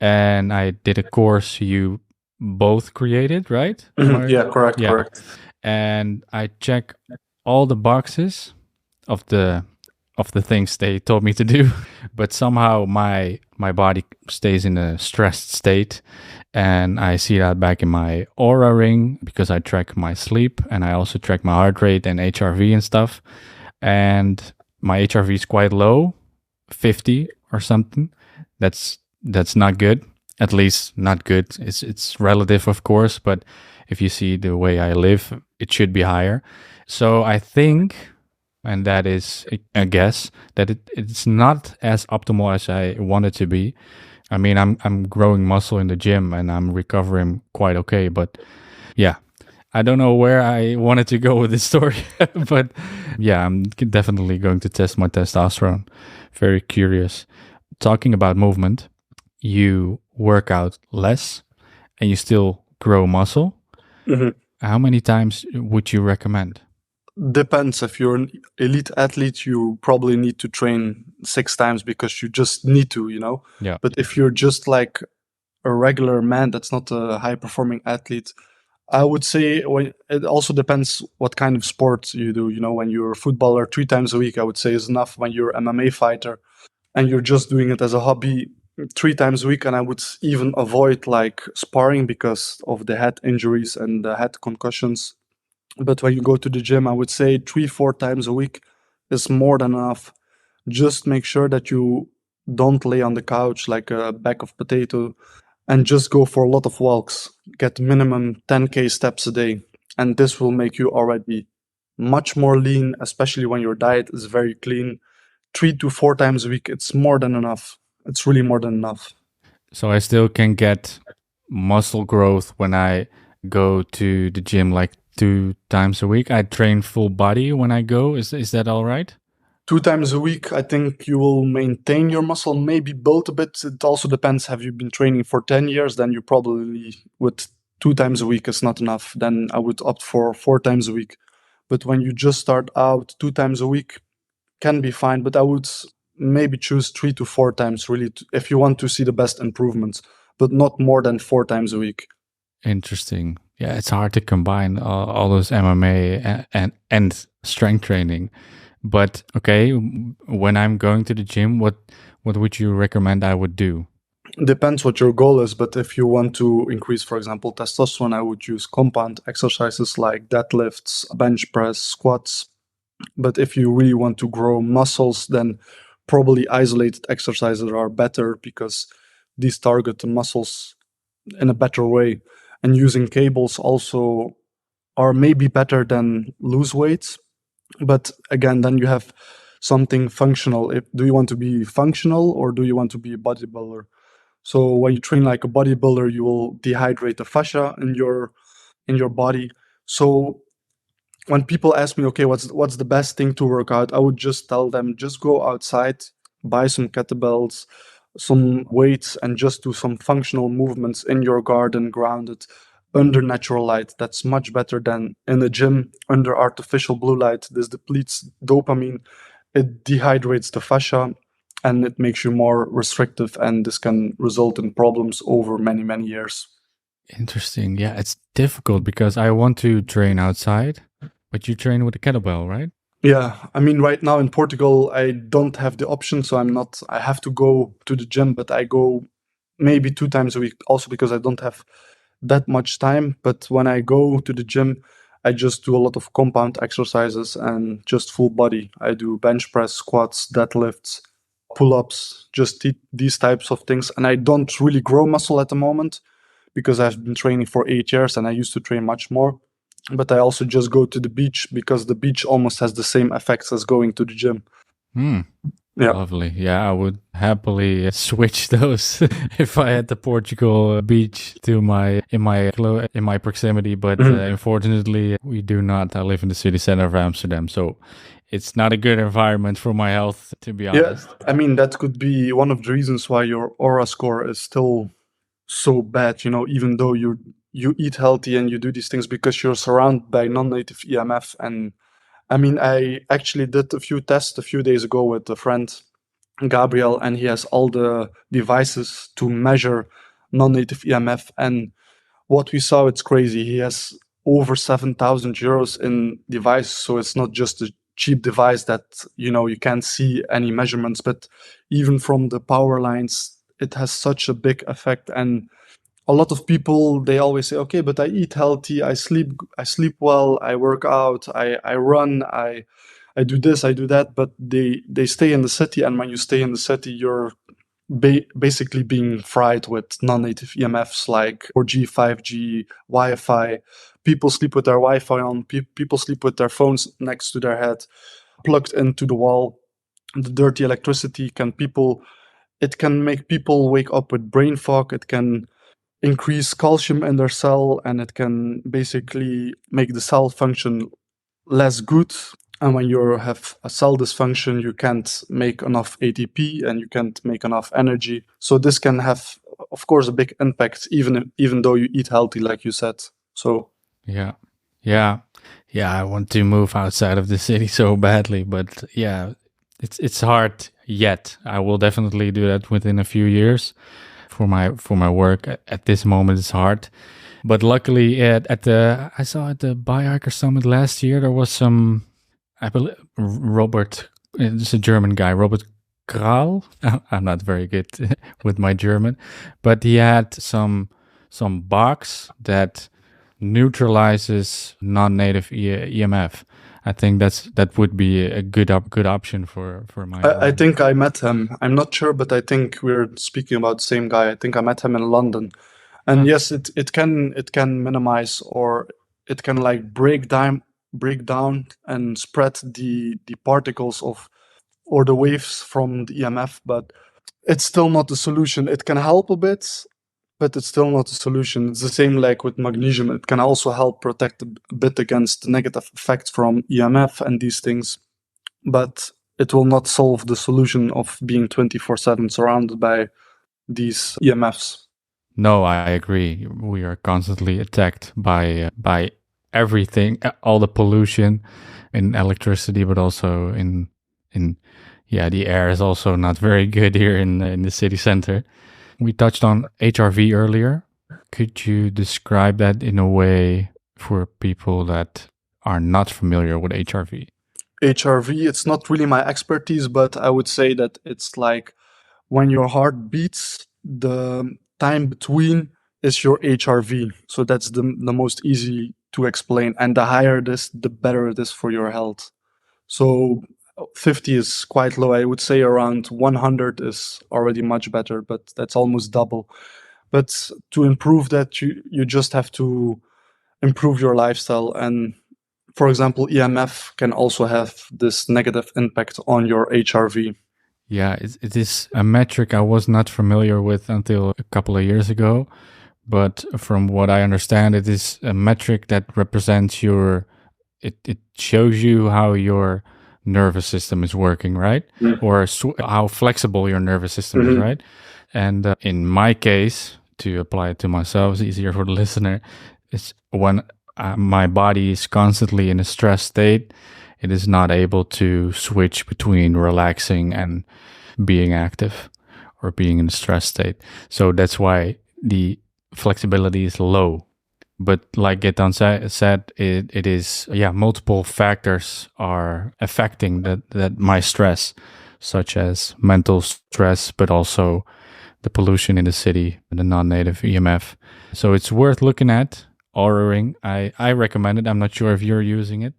Speaker 1: and I did a course you both created, right?
Speaker 2: Yeah, correct,
Speaker 1: Yeah.
Speaker 2: correct.
Speaker 1: And I check all the boxes of the things they told me to do, but somehow my body stays in a stressed state, and I see that back in my aura ring because I track my sleep and I also track my heart rate and HRV and stuff. And my HRV is quite low, 50 or something. That's not good. At least not good. It's relative, of course, but if you see the way I live, it should be higher. So I think, and that is a guess, that it's not as optimal as I want it to be. I mean, I'm growing muscle in the gym and I'm recovering quite okay, but yeah, I don't know where I wanted to go with this story, but yeah, I'm definitely going to test my testosterone. Very curious. Talking about movement, you work out less and you still grow muscle.
Speaker 2: Mhm.
Speaker 1: How many times would you recommend?
Speaker 2: Depends. If you're an elite athlete, you probably need to train 6 times because you just need to,
Speaker 1: Yeah.
Speaker 2: But if you're just like a regular man that's not a high performing athlete, I would say it also depends what kind of sport you do. When you're a footballer, 3 times a week, I would say is enough. When you're an MMA fighter and you're just doing it as a hobby, 3 times a week, and I would even avoid like sparring because of the head injuries and the head concussions. But when you go to the gym, I would say 3, 4 times a week is more than enough. Just make sure that you don't lay on the couch like a bag of potato, and just go for a lot of walks. Get minimum 10K steps a day. And this will make you already much more lean, especially when your diet is very clean. 3 to 4 times a week, it's more than enough. It's really more than enough.
Speaker 1: So I still can get muscle growth when I go to the gym like 2 times a week. I train full body when I go. Is that all right?
Speaker 2: 2 times a week, I think you will maintain your muscle, maybe build a bit. It also depends. Have you been training for 10 years? Then you probably, with 2 times a week is not enough. Then I would opt for 4 times a week. But when you just start out, 2 times a week can be fine. But I would maybe choose 3 to 4 times, really, if you want to see the best improvements, but not more than 4 times a week.
Speaker 1: Interesting. Yeah, it's hard to combine all those MMA and strength training. But okay, when I'm going to the gym, what would you recommend I would do?
Speaker 2: Depends what your goal is, but if you want to increase, for example, testosterone, I would use compound exercises like deadlifts, bench press, squats. But if you really want to grow muscles, then probably isolated exercises are better because these target the muscles in a better way. And using cables also are maybe better than loose weights. But again, then you have something functional. Do you want to be functional or do you want to be a bodybuilder? So when you train like a bodybuilder, you will dehydrate the fascia in your body. So when people ask me, okay, what's the best thing to work out, I would just tell them, just go outside, buy some kettlebells, some weights, and just do some functional movements in your garden, grounded under natural light. That's much better than in a gym under artificial blue light. This depletes dopamine, it dehydrates the fascia, and it makes you more restrictive, and this can result in problems over many, many years.
Speaker 1: Interesting. Yeah, it's difficult because I want to train outside, but you train with a kettlebell, right?
Speaker 2: Yeah, I mean, right now in Portugal, I don't have the option, so I have to go to the gym, but I go maybe 2 times a week, also because I don't have that much time. But when I go to the gym, I just do a lot of compound exercises and just full body. I do bench press, squats, deadlifts, pull-ups, just these types of things. And I don't really grow muscle at the moment because I've been training for 8 years and I used to train much more. But I also just go to the beach because the beach almost has the same effects as going to the gym.
Speaker 1: Hmm.
Speaker 2: Yeah.
Speaker 1: Lovely. Yeah, I would happily switch those if I had the Portugal beach to in my proximity. But unfortunately, we do not. I live in the city center of Amsterdam, so it's not a good environment for my health, to be honest.
Speaker 2: Yeah, I mean, that could be one of the reasons why your aura score is still so bad, even though you eat healthy and you do these things, because you're surrounded by non-native EMF. And I mean, I actually did a few tests a few days ago with a friend, Gabriel, and he has all the devices to measure non-native EMF. And what we saw, it's crazy. He has over 7,000 euros in device. So it's not just a cheap device that, you can't see any measurements, but even from the power lines, it has such a big effect. And a lot of people, they always say, okay, but I eat healthy, I sleep well, I work out, I run, I do this, I do that, but they stay in the city. And when you stay in the city, you're basically being fried with non-native EMFs like 4G, 5G, Wi-Fi. People sleep with their Wi-Fi on. People sleep with their phones next to their head, plugged into the wall. The dirty electricity it can make people wake up with brain fog. It can increase calcium in their cell, and it can basically make the cell function less good. And when you have a cell dysfunction, you can't make enough ATP and you can't make enough energy. So this can have, of course, a big impact, even though you eat healthy, like you said. So
Speaker 1: yeah. I want to move outside of the city so badly, but yeah, it's hard yet. I will definitely do that within a few years. For my work at this moment, it's hard. But luckily, I saw at the Biohacker Summit last year, there was some, I believe, Robert, it's a German guy, Robert Kral. I'm not very good with my German, but he had some box that neutralizes non-native EMF. I think that would be a good option for my.
Speaker 2: I think I met him. I'm not sure, but I think we're speaking about the same guy. I think I met him in London. And yes, it can minimize, or it can like break down and spread the particles or the waves from the EMF, but it's still not the solution. It can help a bit, but it's still not a solution. It's the same like with magnesium. It can also help protect a bit against the negative effects from EMF and these things, but it will not solve the solution of being 24/7 surrounded by these EMFs.
Speaker 1: No, I agree. We are constantly attacked by everything, all the pollution in electricity, but also in yeah, the air is also not very good here in the city center. We touched on HRV earlier. Could you describe that in a way for people that are not familiar with HRV?
Speaker 2: HRV, it's not really my expertise, but I would say that it's like when your heart beats, the time between is your HRV. So that's the most easy to explain. And the higher it is, the better it is for your health. So 50 is quite low. I would say around 100 is already much better, but that's almost double. But to improve that, you just have to improve your lifestyle. And for example, EMF can also have this negative impact on your HRV.
Speaker 1: Yeah, it is a metric I was not familiar with until a couple of years ago. But from what I understand, it is a metric that represents it shows you how your nervous system is working, right? Or how flexible your nervous system is, right? And in my case, to apply it to myself, it's easier for the listener. It's when my body is constantly in a stress state, it is not able to switch between relaxing and being active or being in a stress state. So that's why the flexibility is low. But like Gaetan said, it is, multiple factors are affecting that my stress, such as mental stress, but also the pollution in the city, the non-native EMF. So it's worth looking at. Aura Ring, I recommend it. I'm not sure if you're using it.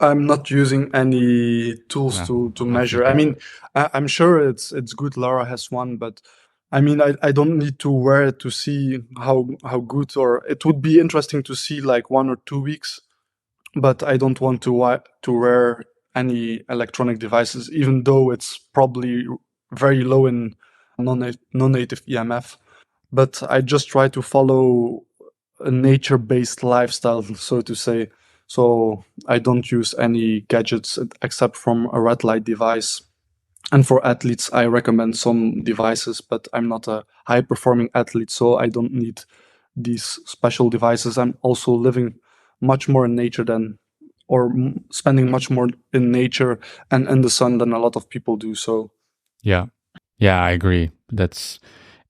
Speaker 2: I'm not using any tools to measure. I mean, I'm sure it's good. Laura has one, but I mean, I don't need to wear it to see how good, or it would be interesting to see like 1 or 2 weeks, but I don't want to wear any electronic devices, even though it's probably very low in non-native EMF. But I just try to follow a nature-based lifestyle, so to say. So I don't use any gadgets except from a red light device. And for athletes, I recommend some devices, but I'm not a high-performing athlete, so I don't need these special devices. I'm also living much more in nature spending much more in nature and in the sun than a lot of people do. So
Speaker 1: yeah, I agree. That's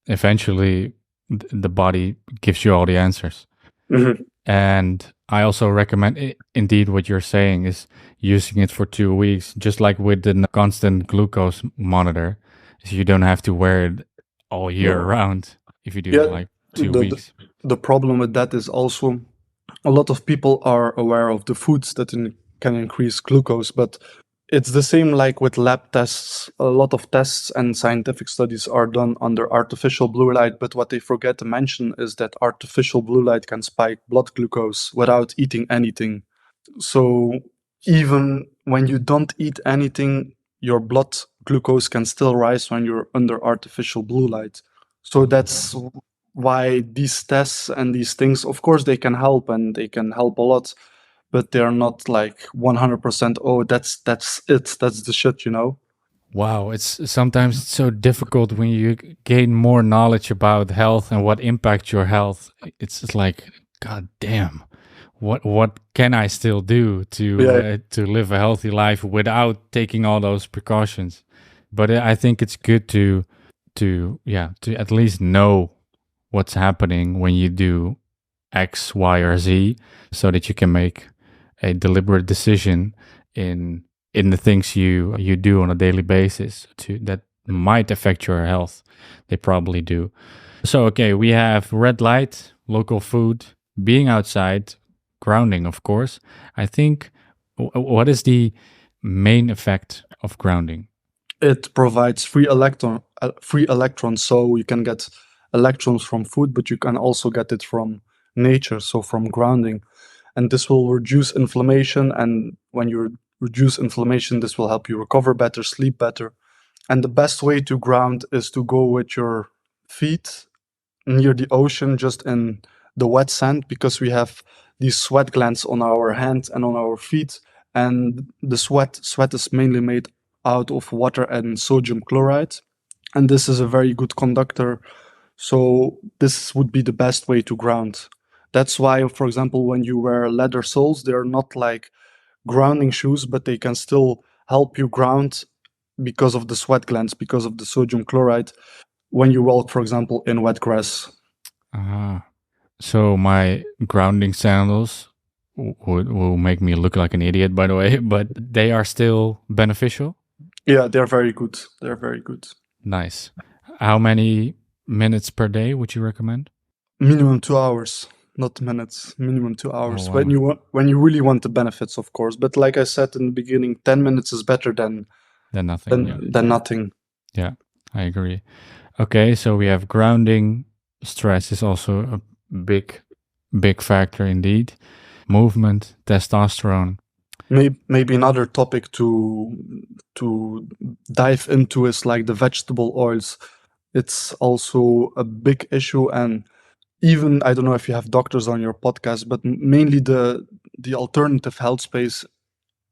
Speaker 1: eventually the body gives you all the answers. And I also recommend, indeed, what you're saying is using it for 2 weeks, just like with the constant glucose monitor. So you don't have to wear it all year round if you do like 2 weeks.
Speaker 2: The problem with that is also a lot of people are aware of the foods that can increase glucose, but it's the same like with lab tests. A lot of tests and scientific studies are done under artificial blue light, but what they forget to mention is that artificial blue light can spike blood glucose without eating anything. So even when you don't eat anything, your blood glucose can still rise when you're under artificial blue light. So that's why these tests and these things, of course, they can help, and they can help a lot, but they're not like 100%. Oh, that's it. That's the shit, you know?
Speaker 1: Wow, it's sometimes it's so difficult when you gain more knowledge about health and what impacts your health. It's just like, God damn, what can I still do to live a healthy life without taking all those precautions? But I think it's good to at least know what's happening when you do X, Y, or Z, so that you can make a deliberate decision in the things you do on a daily basis that might affect your health. They probably do. So, okay, we have red light, local food, being outside, grounding, of course. I think, what is the main effect of grounding?
Speaker 2: It provides free electrons, so you can get electrons from food, but you can also get it from nature, so from grounding. And this will reduce inflammation, and when you reduce inflammation, this will help you recover better, sleep better. And the best way to ground is to go with your feet near the ocean, just in the wet sand, because we have these sweat glands on our hands and on our feet, and the sweat is mainly made out of water and sodium chloride. And this is a very good conductor. So this would be the best way to ground. That's why, for example, when you wear leather soles, they're not like grounding shoes, but they can still help you ground because of the sweat glands, because of the sodium chloride when you walk, for example, in wet grass.
Speaker 1: Ah, so my grounding sandals will make me look like an idiot, by the way, but they are still beneficial?
Speaker 2: Yeah, they're very good. They're very good.
Speaker 1: Nice. How many minutes per day would you recommend?
Speaker 2: Minimum 2 hours, not minutes. Minimum 2 hours.
Speaker 1: Oh,
Speaker 2: When
Speaker 1: wow.
Speaker 2: you really want the benefits, of course. But like I said in the beginning, 10 minutes is better than
Speaker 1: Then nothing. Yeah.
Speaker 2: nothing.
Speaker 1: Yeah, I agree. Okay, so we have grounding. Stress is also a big factor indeed. Movement, testosterone.
Speaker 2: Maybe another topic to dive into is like the vegetable oils. It's also a big issue, and even I don't know if you have doctors on your podcast, but mainly the alternative health space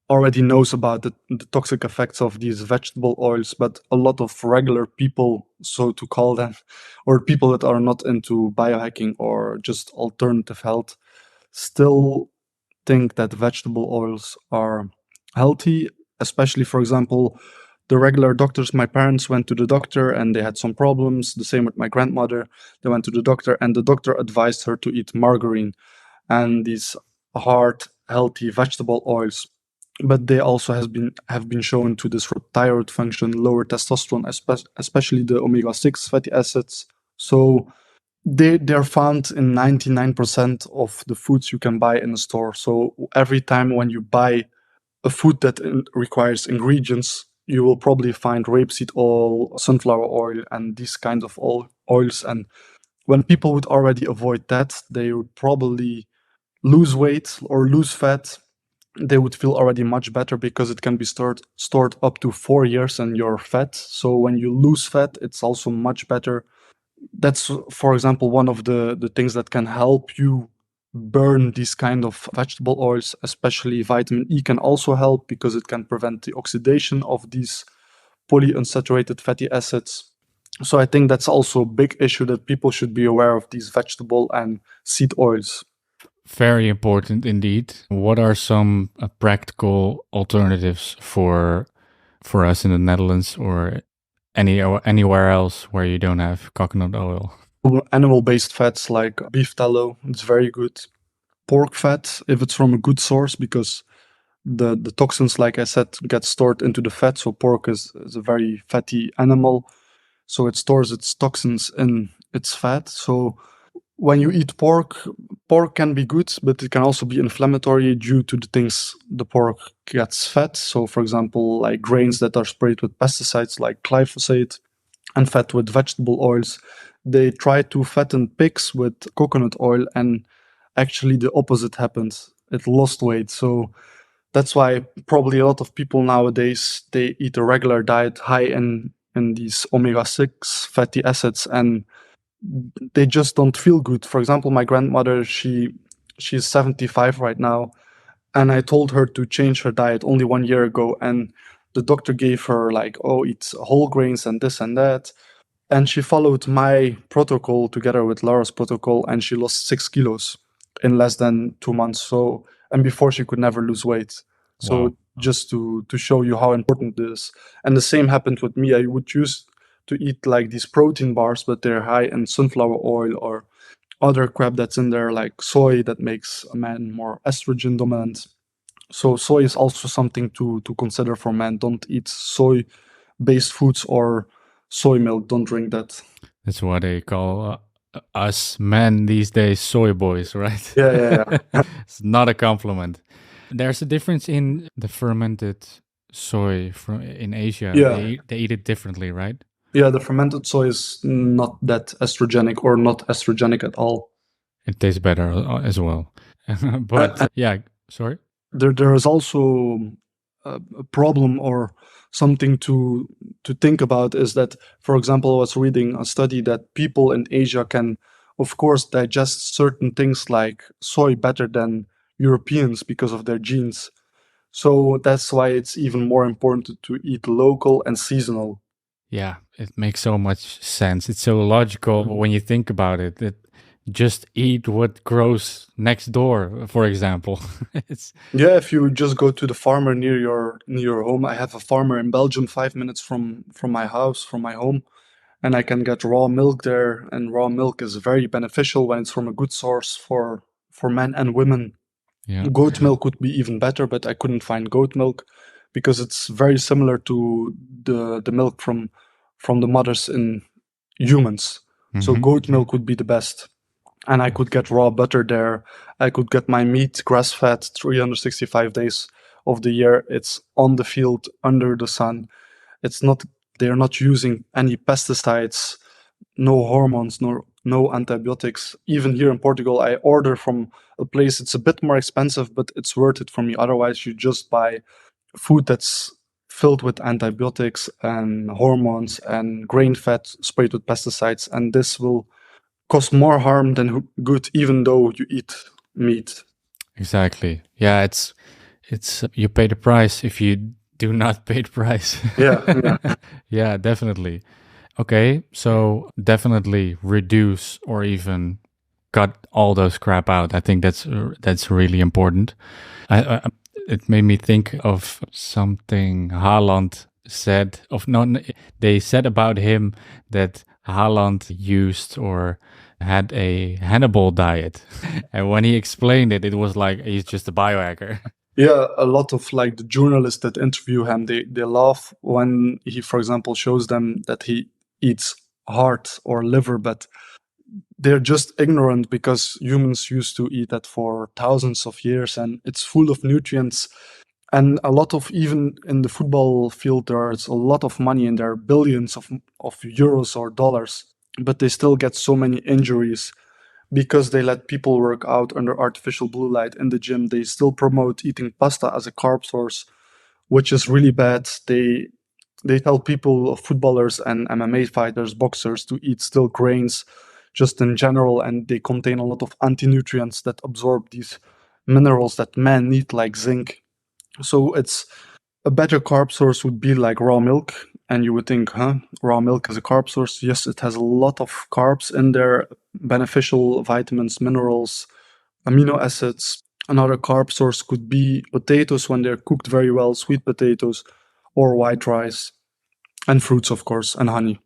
Speaker 2: already knows about the toxic effects of these vegetable oils, but a lot of regular people, so to call them, or people that are not into biohacking or just alternative health, still think that vegetable oils are healthy, especially, for example, the regular doctors. My parents went to the doctor and they had some problems. The same with my grandmother. They went to the doctor and the doctor advised her to eat margarine and these hard, healthy vegetable oils. But they also have been shown to disrupt thyroid function, lower testosterone, especially the omega-6 fatty acids. So they're found in 99% of the foods you can buy in a store. So every time when you buy a food that requires ingredients, you will probably find rapeseed oil, sunflower oil, and these kinds of oils. And when people would already avoid that, they would probably lose weight or lose fat. They would feel already much better because it can be stored up to 4 years in your fat. So when you lose fat, it's also much better. That's, for example, one of the things that can help you burn these kind of vegetable oils. Especially vitamin E can also help because it can prevent the oxidation of these polyunsaturated fatty acids. So I think that's also a big issue, that people should be aware of these vegetable and seed oils.
Speaker 1: Very important indeed. What are some practical alternatives for us in the Netherlands or anywhere else where you don't have coconut oil?
Speaker 2: Animal-based fats like beef tallow, it's very good. Pork fat, if it's from a good source, because the toxins, like I said, get stored into the fat. So pork is a very fatty animal. So it stores its toxins in its fat. So when you eat pork can be good, but it can also be inflammatory due to the things the pork gets fed. So for example, like grains that are sprayed with pesticides like glyphosate, and fed with vegetable oils. They tried to fatten pigs with coconut oil, and actually the opposite happened. It lost weight. So that's why probably a lot of people nowadays, they eat a regular diet high in these omega-6 fatty acids, and they just don't feel good. For example, my grandmother, she's 75 right now, and I told her to change her diet only 1 year ago, and the doctor gave her like, oh, eat whole grains and this and that. And she followed my protocol together with Laura's protocol, and she lost 6 kilos in less than 2 months. So, and before she could never lose weight. So
Speaker 1: Wow.
Speaker 2: just to show you how important this is. And the same happened with me. I would choose to eat like these protein bars, but they're high in sunflower oil or other crap that's in there, like soy, that makes a man more estrogen dominant. So soy is also something to consider for men. Don't eat soy based foods or soy milk. Don't drink that.
Speaker 1: That's what they call us men these days, soy boys, right?
Speaker 2: Yeah.
Speaker 1: It's not a compliment. There's a difference in the fermented soy from in Asia.
Speaker 2: Yeah.
Speaker 1: They eat it differently, right?
Speaker 2: Yeah, the fermented soy is not that estrogenic, or not estrogenic at all.
Speaker 1: It tastes better as well. But
Speaker 2: And
Speaker 1: yeah, sorry.
Speaker 2: there is also a problem, or something to think about, is that, for example, I was reading a study that people in Asia can, of course, digest certain things like soy better than Europeans because of their genes. So that's why it's even more important to eat local and seasonal.
Speaker 1: Yeah, it makes so much sense. It's so logical when you think about it. That just eat what grows next door, for example. It's
Speaker 2: Yeah, if you just go to the farmer near your home, I have a farmer in Belgium 5 minutes from my house, from my home, and I can get raw milk there. And raw milk is very beneficial when it's from a good source for men and women.
Speaker 1: yeah.
Speaker 2: Goat milk would be even better, but I couldn't find goat milk because it's very similar to the milk from the mothers in humans. So
Speaker 1: Hmm.
Speaker 2: goat milk would be the best. And I could get raw butter there. I could get my meat grass fed 365 days of the year. It's on the field under the sun. It's not they're not using any pesticides, no hormones, no antibiotics. Even here in Portugal, I order from a place. It's a bit more expensive, but it's worth it for me. Otherwise, you just buy food that's filled with antibiotics and hormones and grain fed sprayed with pesticides, and this will cause more harm than good, even though you eat meat.
Speaker 1: Exactly. Yeah, it's you pay the price if you do not pay the price.
Speaker 2: Yeah, yeah.
Speaker 1: Yeah, definitely. Okay, so definitely reduce or even cut all those crap out. I think that's really important. I it made me think of something Haaland said of no, they said about him that Haaland used or had a Hannibal diet, and when he explained it, it was like he's just a biohacker.
Speaker 2: Yeah, a lot of like the journalists that interview him, they laugh when he, for example, shows them that he eats heart or liver, but they're just ignorant because humans used to eat that for thousands of years and it's full of nutrients. And a lot of, even in the football field, there's a lot of money and there are billions of euros or dollars, but they still get so many injuries because they let people work out under artificial blue light in the gym. They still promote eating pasta as a carb source, which is really bad. They tell people, footballers and MMA fighters, boxers, to eat still grains just in general, and they contain a lot of anti-nutrients that absorb these minerals that men need, like zinc. So it's a better carb source would be like raw milk. And you would think, huh, raw milk is a carb source. Yes, it has a lot of carbs in there, beneficial vitamins, minerals, amino acids. Another carb source could be potatoes when they're cooked very well, sweet potatoes, or white rice, and fruits, of course, and honey.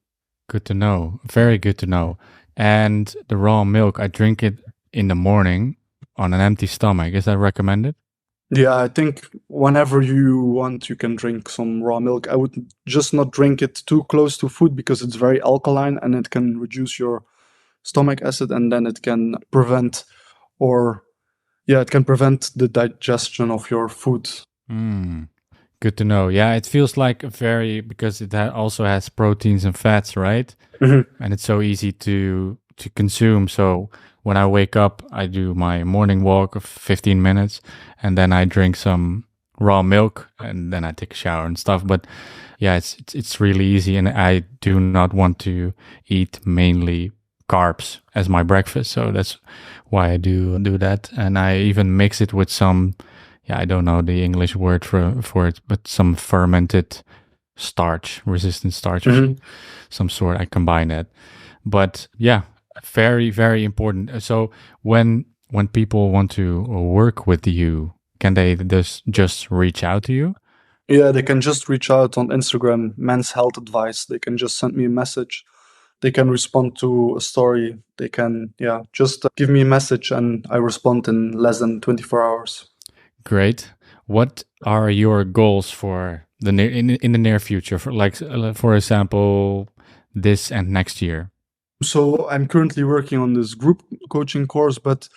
Speaker 1: Good to know. Very good to know. And the raw milk, I drink it in the morning on an empty stomach. Is that recommended?
Speaker 2: Yeah, I think whenever you want, you can drink some raw milk. I would just not drink it too close to food because it's very alkaline and it can reduce your stomach acid, and then it can prevent, or yeah, it can prevent the digestion of your food.
Speaker 1: Mm, good to know. Yeah, it feels like a very because it also has proteins and fats, right?
Speaker 2: Mhm.
Speaker 1: And it's so easy to consume. So when I wake up, I do my morning walk of 15 minutes, and then I drink some raw milk, and then I take a shower and stuff. But yeah, it's really easy, and I do not want to eat mainly carbs as my breakfast. So that's why I do that, and I even mix it with some. Yeah, I don't know the English word for it, but some fermented starch, resistant starch of
Speaker 2: Mhm.
Speaker 1: some sort. I combine it. But yeah, very, very important. So when people want to work with you, can they just reach out to you?
Speaker 2: Yeah, they can just reach out on Instagram, Men's Health Advice. They can just send me a message. They can respond to a story. They can, yeah, just give me a message and I respond in less than 24 hours.
Speaker 1: Great. What are your goals for the near in the near future? For like, for example, this and next year.
Speaker 2: So I'm currently working on this group coaching course, but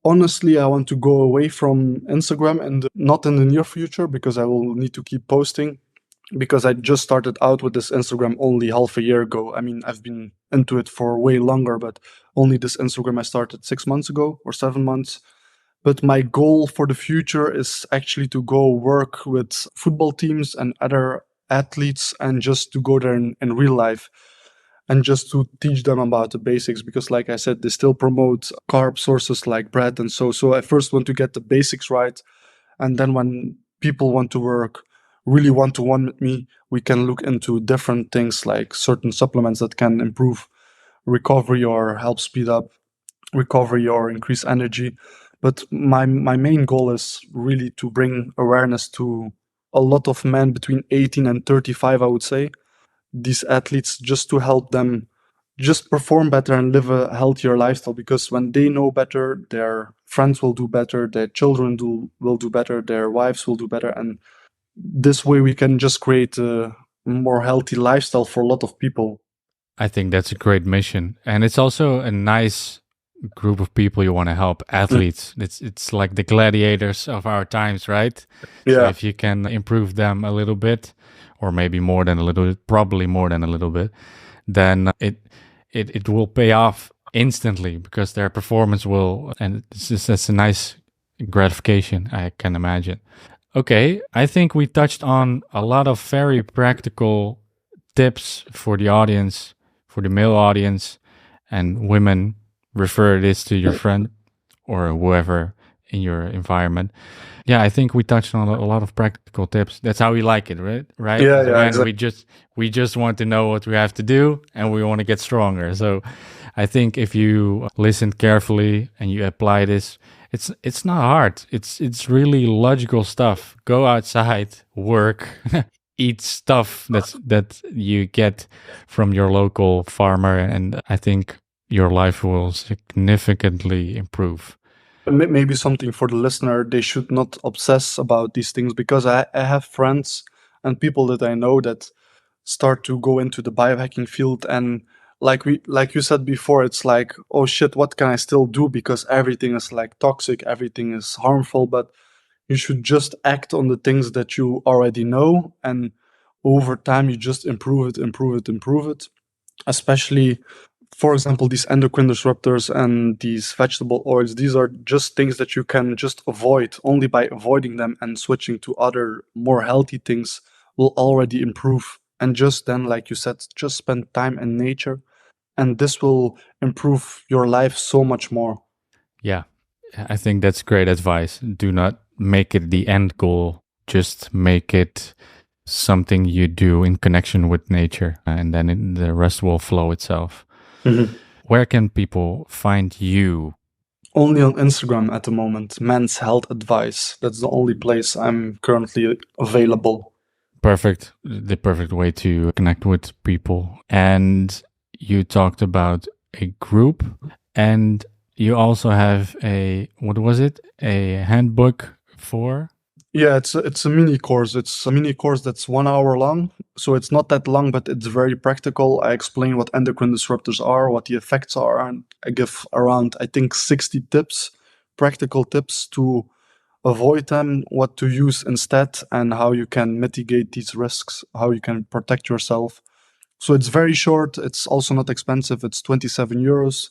Speaker 2: honestly, I want to go away from Instagram, and not in the near future because I will need to keep posting, because I just started out with this Instagram only half a year ago. I mean, I've been into it for way longer, but only this Instagram I started 6 months ago or 7 months. But my goal for the future is actually to go work with football teams and other athletes and just to go there in real life and just to teach them about the basics, because like I said, they still promote carb sources like bread and so I first want to get the basics right, and then when people want to work really one-to-one with me, we can look into different things like certain supplements that can improve recovery or help speed up recovery or increase energy. But my main goal is really to bring awareness to a lot of men between 18 and 35, I would say, these athletes, just to help them just perform better and live a healthier lifestyle. Because when they know better, their friends will do better, their children will do better, their wives will do better, and this way we can just create a more healthy lifestyle for a lot of people.
Speaker 1: I think that's a great mission. And it's also a nice group of people you want to help, athletes. It's like the gladiators of our times, right? So
Speaker 2: Yeah.
Speaker 1: if you can improve them a little bit, or maybe more than a little bit, probably more than a little bit, then it will pay off instantly, because their performance will, and it's a nice gratification, I can imagine. Okay, I think we touched on a lot of very practical tips for the audience, for the male audience, and women. Refer this to your friend or whoever in your environment. Yeah, I think we touched on a lot of practical tips. That's how we like it, right? Right?
Speaker 2: Yeah,
Speaker 1: As
Speaker 2: yeah,
Speaker 1: men,
Speaker 2: exactly.
Speaker 1: we just want to know what we have to do, and we want to get stronger. So I think if you listen carefully and you apply this, it's not hard. It's really logical stuff. Go outside, work, eat stuff that you get from your local farmer, and I think your life will significantly improve.
Speaker 2: Maybe something for the listener, they should not obsess about these things, because I have friends and people that I know that start to go into the biohacking field, and like you said before, it's like, oh shit, what can I still do, because everything is like toxic, everything is harmful. But you should just act on the things that you already know, and over time you just improve it, especially, for example, these endocrine disruptors and these vegetable oils. These are just things that you can just avoid. Only by avoiding them and switching to other more healthy things will already improve. And just then, like you said, just spend time in nature, and this will improve your life so much more.
Speaker 1: Yeah, I think that's great advice. Do not make it the end goal. Just make it something you do in connection with nature, and then the rest will flow itself.
Speaker 2: Mhm.
Speaker 1: Where can people find you?
Speaker 2: Only on Instagram at the moment, Men's Health Advice. That's the only place I'm currently available.
Speaker 1: Perfect. The perfect way to connect with people. And you talked about a group, and you also have what was it? A handbook for?
Speaker 2: Yeah, it's a mini course. It's a mini course that's 1 hour long. So it's not that long, but it's very practical. I explain what endocrine disruptors are, what the effects are, and I give around, I think, 60 tips, practical tips to avoid them, what to use instead, and how you can mitigate these risks, how you can protect yourself. So it's very short. It's also not expensive. It's 27 euros,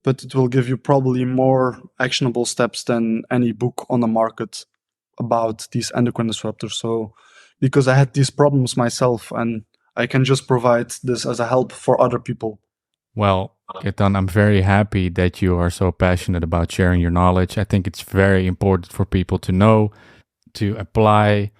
Speaker 2: but it will give you probably more actionable steps than any book on the market about these endocrine disruptors. So, because I had these problems myself, and I can just provide this as a help for other people.
Speaker 1: Well, Gaetan, I'm very happy that you are so passionate about sharing your knowledge. I think it's very important for people to know, to apply,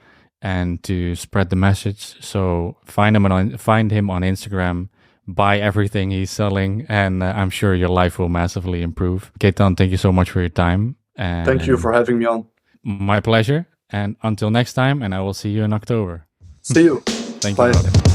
Speaker 1: and to spread the message. So find him on Instagram, buy everything he's selling, and I'm sure your life will massively improve. Gaetan, thank you so much for your time. And
Speaker 2: Thank you for having me on.
Speaker 1: My pleasure. And until next time, and I will see you in October.
Speaker 2: See you.
Speaker 1: Thank
Speaker 2: Bye.
Speaker 1: you, brother.